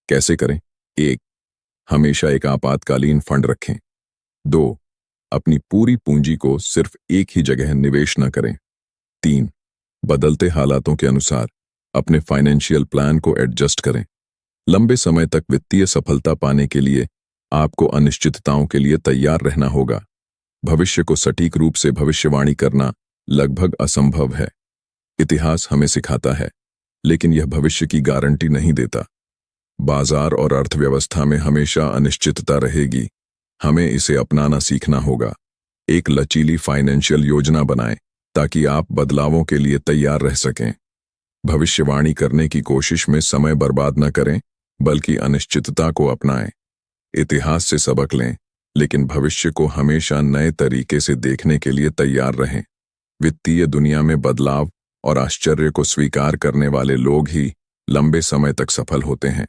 कैसे करें? 1. हमेशा एक आपातकालीन फंड रखें। 2. अपनी पूरी पूंजी को सिर्फ एक ही जगह निवेश न करें। 3. बदलते हालातों के अनुसार अपने फाइनेंशियल प्लान को एडजस्ट करें। लंबे समय तक वित्तीय सफलता पाने के लिए आपको अनिश्चितताओं के लिए तैयार रहना होगा। भविष्य को सटीक रूप से भविष्यवाणी करना लगभग असंभव है। इतिहास हमें सिखाता है, लेकिन यह भविष्य की गारंटी नहीं देता। बाजार और अर्थव्यवस्था में हमेशा अनिश्चितता रहेगी। हमें इसे अपनाना सीखना होगा। एक लचीली फाइनेंशियल योजना बनाएं ताकि आप बदलावों के लिए तैयार रह सकें। भविष्यवाणी करने की कोशिश में समय बर्बाद न करें, बल्कि अनिश्चितता को अपनाएं। इतिहास से सबक लें, लेकिन भविष्य को हमेशा नए तरीके से देखने के लिए तैयार रहें। वित्तीय दुनिया में बदलाव और आश्चर्य को स्वीकार करने वाले लोग ही लंबे समय तक सफल होते हैं।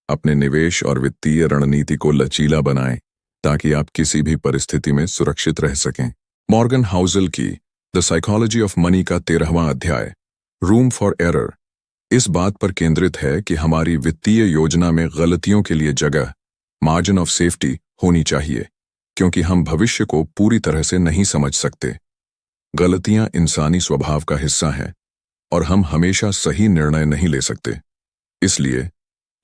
अपने निवेश और वित्तीय रणनीति को लचीला बनाएं ताकि आप किसी भी परिस्थिति में सुरक्षित रह सकें। मॉर्गन हाउसेल की द साइकोलॉजी ऑफ मनी का 13वां अध्याय, रूम फॉर एरर, इस बात पर केंद्रित है कि हमारी वित्तीय योजना में गलतियों के लिए जगह, मार्जिन ऑफ सेफ्टी होनी चाहिए, क्योंकि हम भविष्य को पूरी तरह से नहीं समझ सकते। गलतियां इंसानी स्वभाव का हिस्सा हैं और हम हमेशा सही निर्णय नहीं ले सकते। इसलिए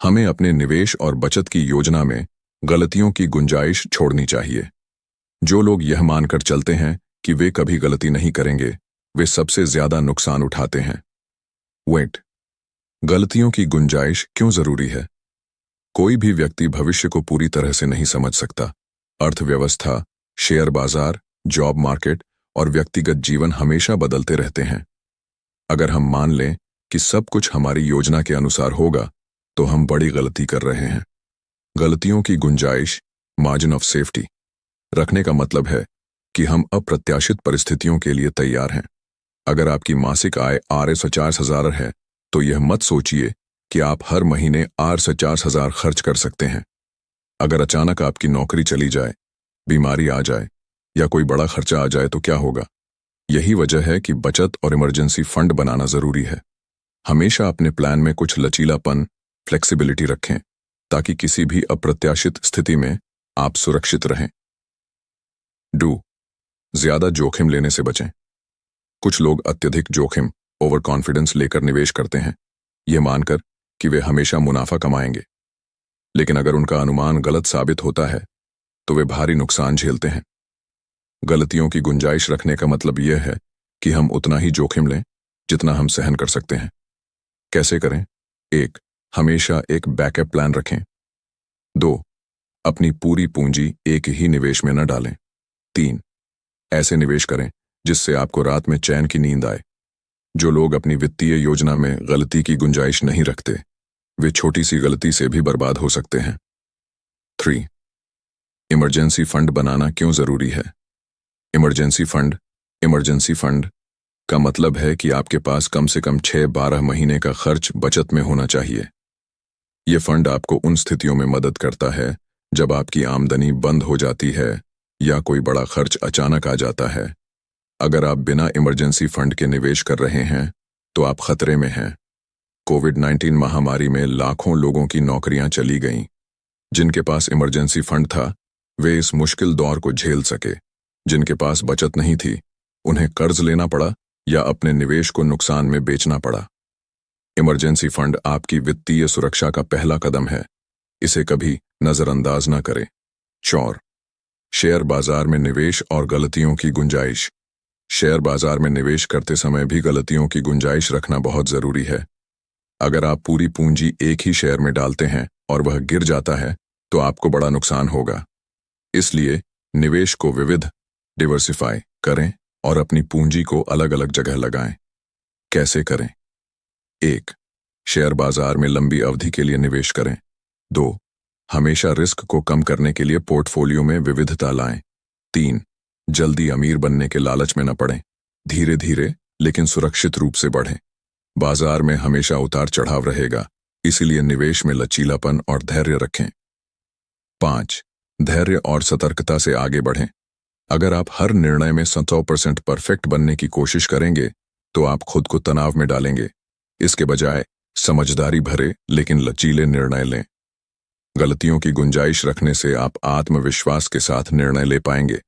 हमें अपने निवेश और बचत की योजना में गलतियों की गुंजाइश छोड़नी चाहिए। जो लोग यह मानकर चलते हैं कि वे कभी गलती नहीं करेंगे, वे सबसे ज्यादा नुकसान उठाते हैं। वेट, गलतियों की गुंजाइश क्यों जरूरी है? कोई भी व्यक्ति भविष्य को पूरी तरह से नहीं समझ सकता। अर्थव्यवस्था, शेयर बाजार, जॉब मार्केट और व्यक्तिगत जीवन हमेशा बदलते रहते हैं। अगर हम मान लें कि सब कुछ हमारी योजना के अनुसार होगा, तो हम बड़ी गलती कर रहे हैं। गलतियों की गुंजाइश, मार्जिन ऑफ सेफ्टी रखने का मतलब है कि हम अप्रत्याशित परिस्थितियों के लिए तैयार हैं। अगर आपकी मासिक आय Rs50,000 है, तो यह मत सोचिए कि आप हर महीने Rs50,000 खर्च कर सकते हैं। अगर अचानक आपकी नौकरी चली जाए, बीमारी आ जाए या कोई बड़ा खर्चा आ जाए तो क्या होगा? यही वजह है कि बचत और इमरजेंसी फंड बनाना जरूरी है। हमेशा अपने प्लान में कुछ लचीलापन, फ्लेक्सिबिलिटी रखें, ताकि किसी भी अप्रत्याशित स्थिति में आप सुरक्षित रहें। ज्यादा जोखिम लेने से बचें। कुछ लोग अत्यधिक जोखिम, ओवर कॉन्फिडेंस लेकर निवेश करते हैं, ये मानकर कि वे हमेशा मुनाफा कमाएंगे। लेकिन अगर उनका अनुमान गलत साबित होता है, तो वे भारी नुकसान झेलते हैं। गलतियों की गुंजाइश रखने का मतलब यह है कि हम उतना ही जोखिम लें जितना हम सहन कर सकते हैं। कैसे करें? 1. हमेशा एक बैकअप प्लान रखें। 2. अपनी पूरी पूंजी एक ही निवेश में न डालें। 3. ऐसे निवेश करें जिससे आपको रात में चैन की नींद आए। जो लोग अपनी वित्तीय योजना में गलती की गुंजाइश नहीं रखते, वे छोटी सी गलती से भी बर्बाद हो सकते हैं। 3. इमरजेंसी फंड बनाना क्यों जरूरी है? इमरजेंसी फंड का मतलब है कि आपके पास कम से कम 6-12 महीने का खर्च बचत में होना चाहिए। यह फंड आपको उन स्थितियों में मदद करता है जब आपकी आमदनी बंद हो जाती है या कोई बड़ा खर्च अचानक आ जाता है। अगर आप बिना इमरजेंसी फंड के निवेश कर रहे हैं, तो आप खतरे में हैं। कोविड-19 महामारी में लाखों लोगों की नौकरियां चली गईं। जिनके पास इमरजेंसी फंड था, वे इस मुश्किल दौर को झेल सके। जिनके पास बचत नहीं थी, उन्हें कर्ज लेना पड़ा या अपने निवेश को नुकसान में बेचना पड़ा। इमरजेंसी फंड आपकी वित्तीय सुरक्षा का पहला कदम है। इसे कभी नजरअंदाज न करें। 4. शेयर बाजार में निवेश और गलतियों की गुंजाइश। शेयर बाजार में निवेश करते समय भी गलतियों की गुंजाइश रखना बहुत जरूरी है। अगर आप पूरी पूंजी एक ही शेयर में डालते हैं और वह गिर जाता है, तो आपको बड़ा नुकसान होगा। इसलिए निवेश को डिवर्सिफाई करें और अपनी पूंजी को अलग अलग जगह लगाएं। कैसे करें? 1. शेयर बाजार में लंबी अवधि के लिए निवेश करें। 2. हमेशा रिस्क को कम करने के लिए पोर्टफोलियो में विविधता लाएं। 3. जल्दी अमीर बनने के लालच में न पड़ें। धीरे धीरे लेकिन सुरक्षित रूप से बढ़ें। बाजार में हमेशा उतार चढ़ाव रहेगा, इसलिए निवेश में लचीलापन और धैर्य रखें। 5. धैर्य और सतर्कता से आगे बढ़ें। अगर आप हर निर्णय में 100% परफेक्ट बनने की कोशिश करेंगे, तो आप खुद को तनाव में डालेंगे। इसके बजाय समझदारी भरे लेकिन लचीले निर्णय लें। गलतियों की गुंजाइश रखने से आप आत्मविश्वास के साथ निर्णय ले पाएंगे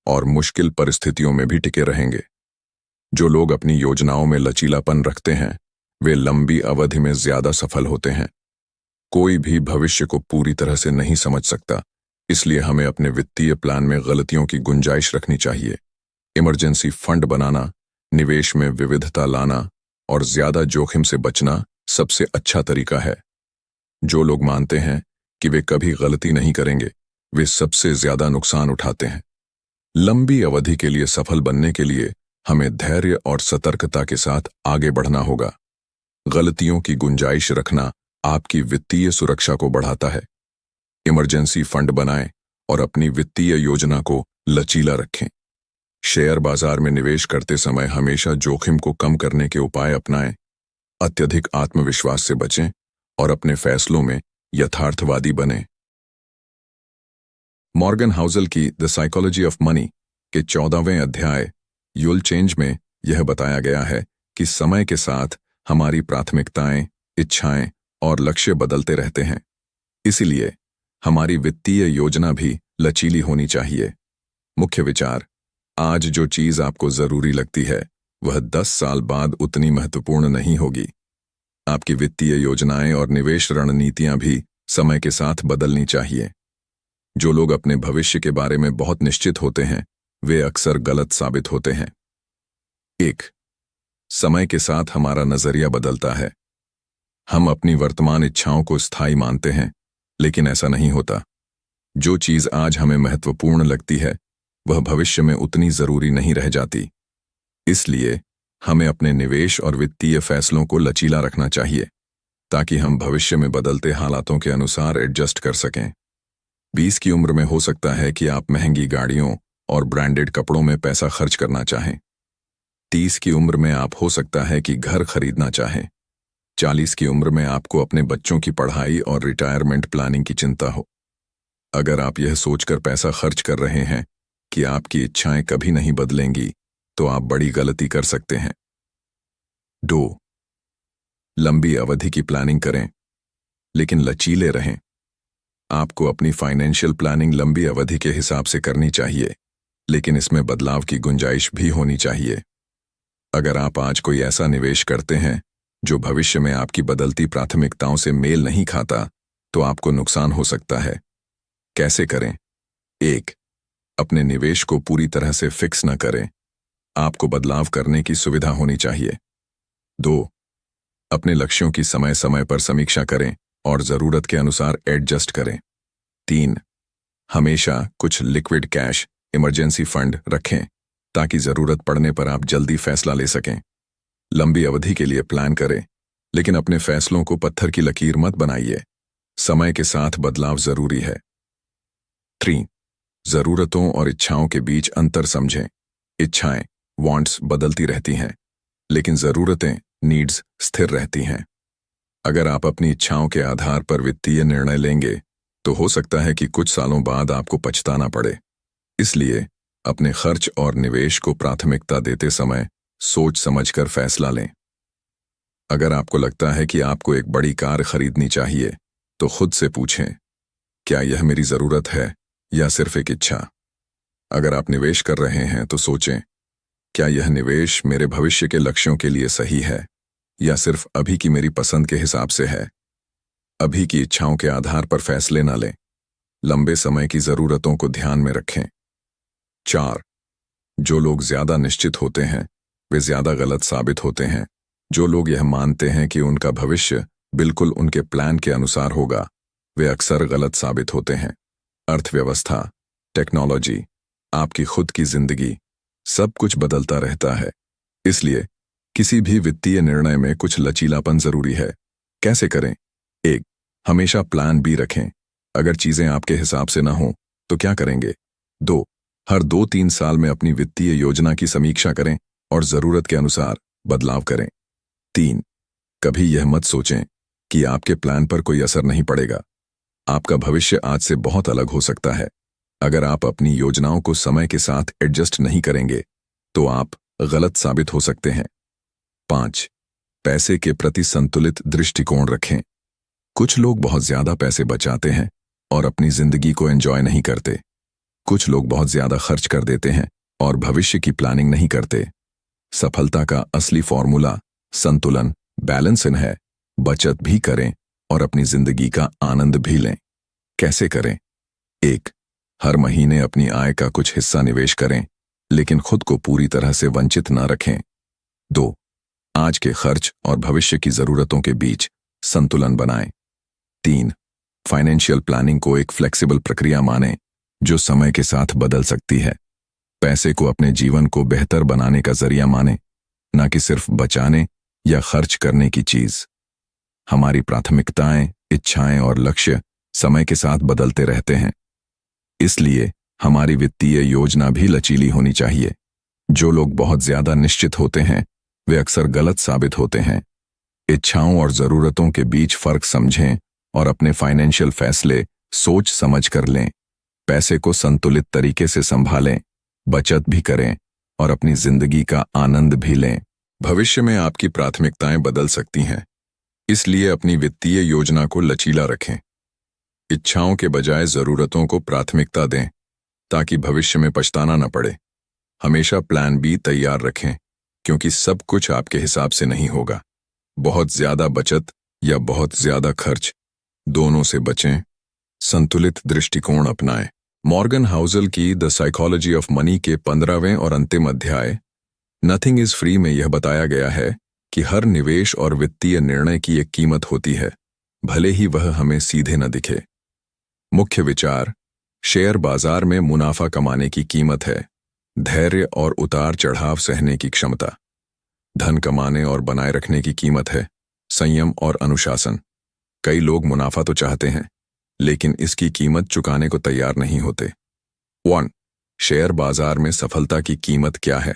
और मुश्किल परिस्थितियों में भी टिके रहेंगे। जो लोग अपनी योजनाओं में लचीलापन रखते हैं, वे लंबी अवधि में ज्यादा सफल होते हैं। कोई भी भविष्य को पूरी तरह से नहीं समझ सकता, इसलिए हमें अपने वित्तीय प्लान में गलतियों की गुंजाइश रखनी चाहिए। इमरजेंसी फंड बनाना, निवेश में विविधता लाना और ज्यादा जोखिम से बचना सबसे अच्छा तरीका है। जो लोग मानते हैं कि वे कभी गलती नहीं करेंगे, वे सबसे ज्यादा नुकसान उठाते हैं। लंबी अवधि के लिए सफल बनने के लिए हमें धैर्य और सतर्कता के साथ आगे बढ़ना होगा। गलतियों की गुंजाइश रखना आपकी वित्तीय सुरक्षा को बढ़ाता है। इमरजेंसी फंड बनाएं और अपनी वित्तीय योजना को लचीला रखें। शेयर बाजार में निवेश करते समय हमेशा जोखिम को कम करने के उपाय अपनाएं। अत्यधिक आत्मविश्वास से बचें और अपने फैसलों में यथार्थवादी बनें। मॉर्गन हाउसल की द साइकोलॉजी ऑफ मनी के 14वें अध्याय यूल चेंज में यह बताया गया है कि समय के साथ हमारी प्राथमिकताएं, इच्छाएं और लक्ष्य बदलते रहते हैं। इसीलिए हमारी वित्तीय योजना भी लचीली होनी चाहिए। मुख्य विचार: आज जो चीज आपको जरूरी लगती है, वह 10 साल बाद उतनी महत्वपूर्ण नहीं होगी। आपकी वित्तीय योजनाएं और निवेश रणनीतियां भी समय के साथ बदलनी चाहिए। जो लोग अपने भविष्य के बारे में बहुत निश्चित होते हैं, वे अक्सर गलत साबित होते हैं। 1. समय के साथ हमारा नजरिया बदलता है। हम अपनी वर्तमान इच्छाओं को स्थायी मानते हैं, लेकिन ऐसा नहीं होता। जो चीज आज हमें महत्वपूर्ण लगती है, वह भविष्य में उतनी जरूरी नहीं रह जाती। इसलिए हमें अपने निवेश और वित्तीय फैसलों को लचीला रखना चाहिए, ताकि हम भविष्य में बदलते हालातों के अनुसार एडजस्ट कर सकें। 20 की उम्र में हो सकता है कि आप महंगी गाड़ियों और ब्रांडेड कपड़ों में पैसा खर्च करना चाहें। 30 की उम्र में आप हो सकता है कि घर खरीदना चाहें। 40 की उम्र में आपको अपने बच्चों की पढ़ाई और रिटायरमेंट प्लानिंग की चिंता हो। अगर आप यह सोचकर पैसा खर्च कर रहे हैं कि आपकी इच्छाएं कभी नहीं बदलेंगी, तो आप बड़ी गलती कर सकते हैं। 2. लंबी अवधि की प्लानिंग करें, लेकिन लचीले रहें। आपको अपनी फाइनेंशियल प्लानिंग लंबी अवधि के हिसाब से करनी चाहिए, लेकिन इसमें बदलाव की गुंजाइश भी होनी चाहिए। अगर आप आज कोई ऐसा निवेश करते हैं जो भविष्य में आपकी बदलती प्राथमिकताओं से मेल नहीं खाता, तो आपको नुकसान हो सकता है। कैसे करें? 1. अपने निवेश को पूरी तरह से फिक्स न करें। आपको बदलाव करने की सुविधा होनी चाहिए। 2. अपने लक्ष्यों की समय समय पर समीक्षा करें और जरूरत के अनुसार एडजस्ट करें। 3. हमेशा कुछ लिक्विड कैश, इमरजेंसी फंड रखें ताकि जरूरत पड़ने पर आप जल्दी फैसला ले सकें। लंबी अवधि के लिए प्लान करें, लेकिन अपने फैसलों को पत्थर की लकीर मत बनाइए। समय के साथ बदलाव जरूरी है। 3. जरूरतों और इच्छाओं के बीच अंतर समझें। इच्छाएं, वांट्स बदलती रहती हैं, लेकिन जरूरतें, नीड्स स्थिर रहती हैं। अगर आप अपनी इच्छाओं के आधार पर वित्तीय निर्णय लेंगे, तो हो सकता है कि कुछ सालों बाद आपको पछताना पड़े। इसलिए अपने खर्च और निवेश को प्राथमिकता देते समय सोच समझकर फैसला लें। अगर आपको लगता है कि आपको एक बड़ी कार खरीदनी चाहिए, तो खुद से पूछें, क्या यह मेरी जरूरत है या सिर्फ एक इच्छा? अगर आप निवेश कर रहे हैं तो सोचें, क्या यह निवेश मेरे भविष्य के लक्ष्यों के लिए सही है या सिर्फ अभी की मेरी पसंद के हिसाब से है? अभी की इच्छाओं के आधार पर फैसले न लें। लंबे समय की जरूरतों को ध्यान में रखें। 4. जो लोग ज्यादा निश्चित होते हैं, वे ज्यादा गलत साबित होते हैं। जो लोग यह मानते हैं कि उनका भविष्य बिल्कुल उनके प्लान के अनुसार होगा, वे अक्सर गलत साबित होते हैं। अर्थव्यवस्था, टेक्नोलॉजी, आपकी खुद की जिंदगी, सब कुछ बदलता रहता है। इसलिए किसी भी वित्तीय निर्णय में कुछ लचीलापन जरूरी है। कैसे करें? 1. हमेशा प्लान बी रखें। अगर चीजें आपके हिसाब से ना हो तो क्या करेंगे? 2. हर 2-3 साल में अपनी वित्तीय योजना की समीक्षा करें और जरूरत के अनुसार बदलाव करें। 3. कभी यह मत सोचें कि आपके प्लान पर कोई असर नहीं पड़ेगा। आपका भविष्य आज से बहुत अलग हो सकता है। अगर आप अपनी योजनाओं को समय के साथ एडजस्ट नहीं करेंगे, तो आप गलत साबित हो सकते हैं। 5. पैसे के प्रति संतुलित दृष्टिकोण रखें। कुछ लोग बहुत ज्यादा पैसे बचाते हैं और अपनी जिंदगी को एंजॉय नहीं करते। कुछ लोग बहुत ज्यादा खर्च कर देते हैं और भविष्य की प्लानिंग नहीं करते। सफलता का असली फॉर्मूला संतुलन, बैलेंस इन है। बचत भी करें और अपनी जिंदगी का आनंद भी लें। कैसे करें? 1. हर महीने अपनी आय का कुछ हिस्सा निवेश करें, लेकिन खुद को पूरी तरह से वंचित न रखें। 2. आज के खर्च और भविष्य की जरूरतों के बीच संतुलन बनाएं। 3. फाइनेंशियल प्लानिंग को एक फ्लेक्सिबल प्रक्रिया मानें जो समय के साथ बदल सकती है। पैसे को अपने जीवन को बेहतर बनाने का जरिया मानें, न कि सिर्फ बचाने या खर्च करने की चीज। हमारी प्राथमिकताएं, इच्छाएं और लक्ष्य समय के साथ बदलते रहते हैं। इसलिए हमारी वित्तीय योजना भी लचीली होनी चाहिए। जो लोग बहुत ज्यादा निश्चित होते हैं, वे अक्सर गलत साबित होते हैं। इच्छाओं और जरूरतों के बीच फर्क समझें और अपने फाइनेंशियल फैसले सोच समझ कर लें। पैसे को संतुलित तरीके से संभालें, बचत भी करें और अपनी जिंदगी का आनंद भी लें। भविष्य में आपकी प्राथमिकताएं बदल सकती हैं, इसलिए अपनी वित्तीय योजना को लचीला रखें। इच्छाओं के बजाय जरूरतों को प्राथमिकता दें ताकि भविष्य में पछताना न पड़े। हमेशा प्लान बी तैयार रखें, क्योंकि सब कुछ आपके हिसाब से नहीं होगा। बहुत ज्यादा बचत या बहुत ज्यादा खर्च, दोनों से बचें। संतुलित दृष्टिकोण अपनाएं। मॉर्गन हाउसल की द साइकोलॉजी ऑफ मनी के 15वें और अंतिम अध्याय नथिंग इज फ्री में यह बताया गया है कि हर निवेश और वित्तीय निर्णय की एक कीमत होती है, भले ही वह हमें सीधे न दिखे। मुख्य विचार: शेयर बाजार में मुनाफा कमाने की कीमत है धैर्य और उतार चढ़ाव सहने की क्षमता। धन कमाने और बनाए रखने की कीमत है संयम और अनुशासन। कई लोग मुनाफा तो चाहते हैं, लेकिन इसकी कीमत चुकाने को तैयार नहीं होते। 1. शेयर बाजार में सफलता की कीमत क्या है?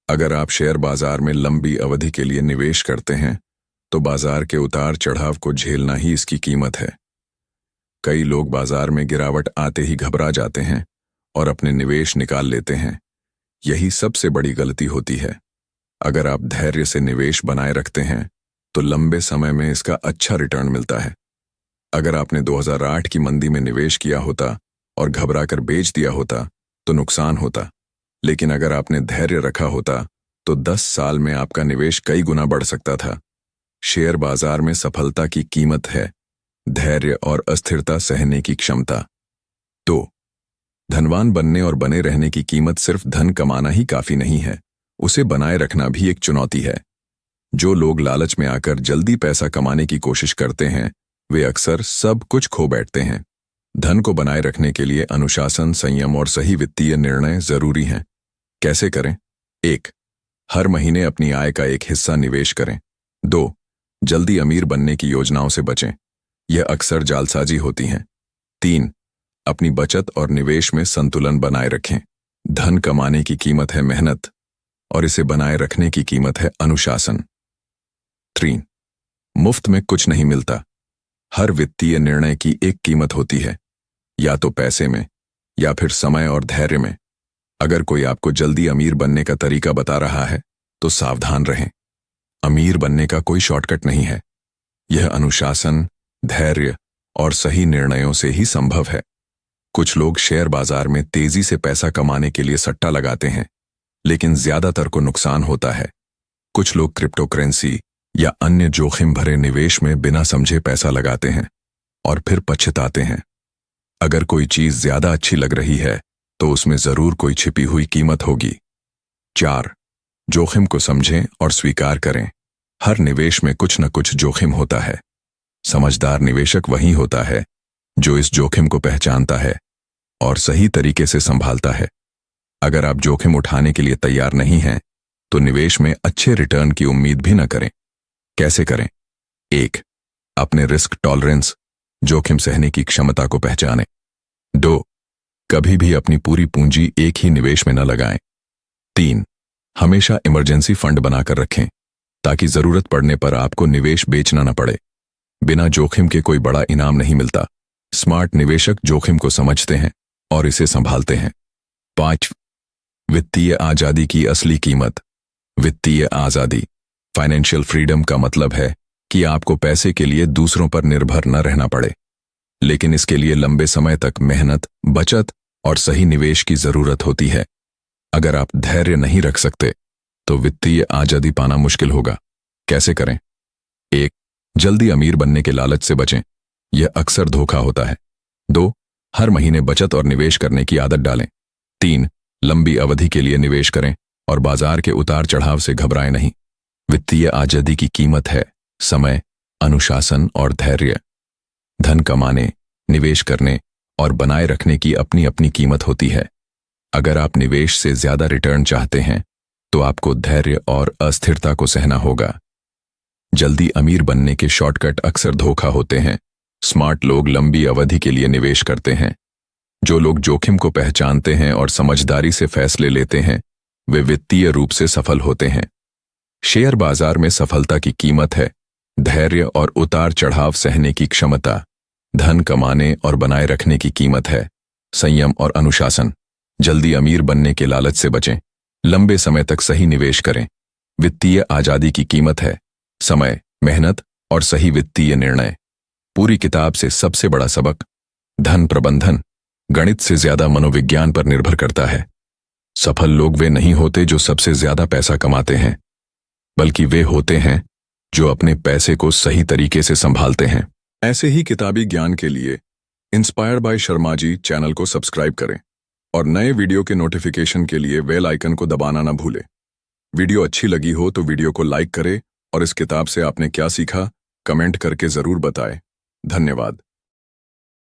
अगर आप शेयर बाजार में लंबी अवधि के लिए निवेश करते हैं, तो बाजार के उतार चढ़ाव को झेलना ही इसकी कीमत है। कई लोग बाजार में गिरावट आते ही घबरा जाते हैं और अपने निवेश निकाल लेते हैं। यही सबसे बड़ी गलती होती है। अगर आप धैर्य से निवेश बनाए रखते हैं, तो लंबे समय में इसका अच्छा रिटर्न मिलता है। अगर आपने 2008 की मंदी में निवेश किया होता और घबराकर बेच दिया होता, तो नुकसान होता। लेकिन अगर आपने धैर्य रखा होता, तो 10 साल में आपका निवेश कई गुना बढ़ सकता था। शेयर बाजार में सफलता की कीमत है धैर्य और अस्थिरता सहने की क्षमता। 2. धनवान बनने और बने रहने की कीमत सिर्फ धन कमाना ही काफी नहीं है, उसे बनाए रखना भी एक चुनौती है। जो लोग लालच में आकर जल्दी पैसा कमाने की कोशिश करते हैं, वे अक्सर सब कुछ खो बैठते हैं। धन को बनाए रखने के लिए अनुशासन, संयम और सही वित्तीय निर्णय जरूरी हैं। कैसे करें? 1. हर महीने अपनी आय का एक हिस्सा निवेश करें। 2. जल्दी अमीर बनने की योजनाओं से बचें, यह अक्सर जालसाजी होती हैं। 3. अपनी बचत और निवेश में संतुलन बनाए रखें। धन कमाने की कीमत है मेहनत और इसे बनाए रखने की कीमत है अनुशासन। 3. मुफ्त में कुछ नहीं मिलता। हर वित्तीय निर्णय की एक कीमत होती है, या तो पैसे में या फिर समय और धैर्य में। अगर कोई आपको जल्दी अमीर बनने का तरीका बता रहा है, तो सावधान रहें। अमीर बनने का कोई शॉर्टकट नहीं है। यह अनुशासन, धैर्य और सही निर्णयों से ही संभव है। कुछ लोग शेयर बाजार में तेजी से पैसा कमाने के लिए सट्टा लगाते हैं, लेकिन ज्यादातर को नुकसान होता है। कुछ लोग क्रिप्टो करेंसी या अन्य जोखिम भरे निवेश में बिना समझे पैसा लगाते हैं और फिर पछताते हैं। अगर कोई चीज ज्यादा अच्छी लग रही है, तो उसमें जरूर कोई छिपी हुई कीमत होगी। 4. जोखिम को समझें और स्वीकार करें। हर निवेश में कुछ न कुछ जोखिम होता है। समझदार निवेशक वही होता है जो इस जोखिम को पहचानता है और सही तरीके से संभालता है। अगर आप जोखिम उठाने के लिए तैयार नहीं हैं, तो निवेश में अच्छे रिटर्न की उम्मीद भी न करें। कैसे करें? 1. अपने रिस्क टॉलरेंस, जोखिम सहने की क्षमता को पहचानें। 2. कभी भी अपनी पूरी पूंजी एक ही निवेश में न लगाएं। 3. हमेशा इमरजेंसी फंड बनाकर रखें, ताकि जरूरत पड़ने पर आपको निवेश बेचना न पड़े। बिना जोखिम के कोई बड़ा इनाम नहीं मिलता। स्मार्ट निवेशक जोखिम को समझते हैं और इसे संभालते हैं। 5. वित्तीय आजादी की असली कीमत। वित्तीय आजादी, फाइनेंशियल फ्रीडम का मतलब है कि आपको पैसे के लिए दूसरों पर निर्भर न रहना पड़े, लेकिन इसके लिए लंबे समय तक मेहनत, बचत और सही निवेश की जरूरत होती है। अगर आप धैर्य नहीं रख सकते, तो वित्तीय आजादी पाना मुश्किल होगा। कैसे करें? 1. जल्दी अमीर बनने के लालच से बचें, यह अक्सर धोखा होता है। 2. हर महीने बचत और निवेश करने की आदत डालें। 3. लंबी अवधि के लिए निवेश करें और बाजार के उतार चढ़ाव से घबराएं नहीं। वित्तीय आजादी की कीमत है समय, अनुशासन और धैर्य। धन कमाने, निवेश करने और बनाए रखने की अपनी अपनी कीमत होती है। अगर आप निवेश से ज्यादा रिटर्न चाहते हैं, तो आपको धैर्य और अस्थिरता को सहना होगा। जल्दी अमीर बनने के शॉर्टकट अक्सर धोखा होते हैं। स्मार्ट लोग लंबी अवधि के लिए निवेश करते हैं। जो लोग जोखिम को पहचानते हैं और समझदारी से फैसले लेते हैं, वे वित्तीय रूप से सफल होते हैं। शेयर बाजार में सफलता की कीमत है धैर्य और उतार चढ़ाव सहने की क्षमता। धन कमाने और बनाए रखने की कीमत है संयम और अनुशासन। जल्दी अमीर बनने के लालच से बचें, लंबे समय तक सही निवेश करें। वित्तीय आजादी की कीमत है समय, मेहनत और सही वित्तीय निर्णय। पूरी किताब से सबसे बड़ा सबक, धन प्रबंधन गणित से ज्यादा मनोविज्ञान पर निर्भर करता है। सफल लोग वे नहीं होते जो सबसे ज्यादा पैसा कमाते हैं, बल्कि वे होते हैं जो अपने पैसे को सही तरीके से संभालते हैं। ऐसे ही किताबी ज्ञान के लिए inspired by Sharma ji channel को सब्सक्राइब करें और नए वीडियो के नोटिफिकेशन के लिए बेल आइकन को दबाना ना भूलें। वीडियो अच्छी लगी हो तो वीडियो को लाइक करें और इस किताब से आपने क्या सीखा कमेंट करके जरूर बताएं। धन्यवाद।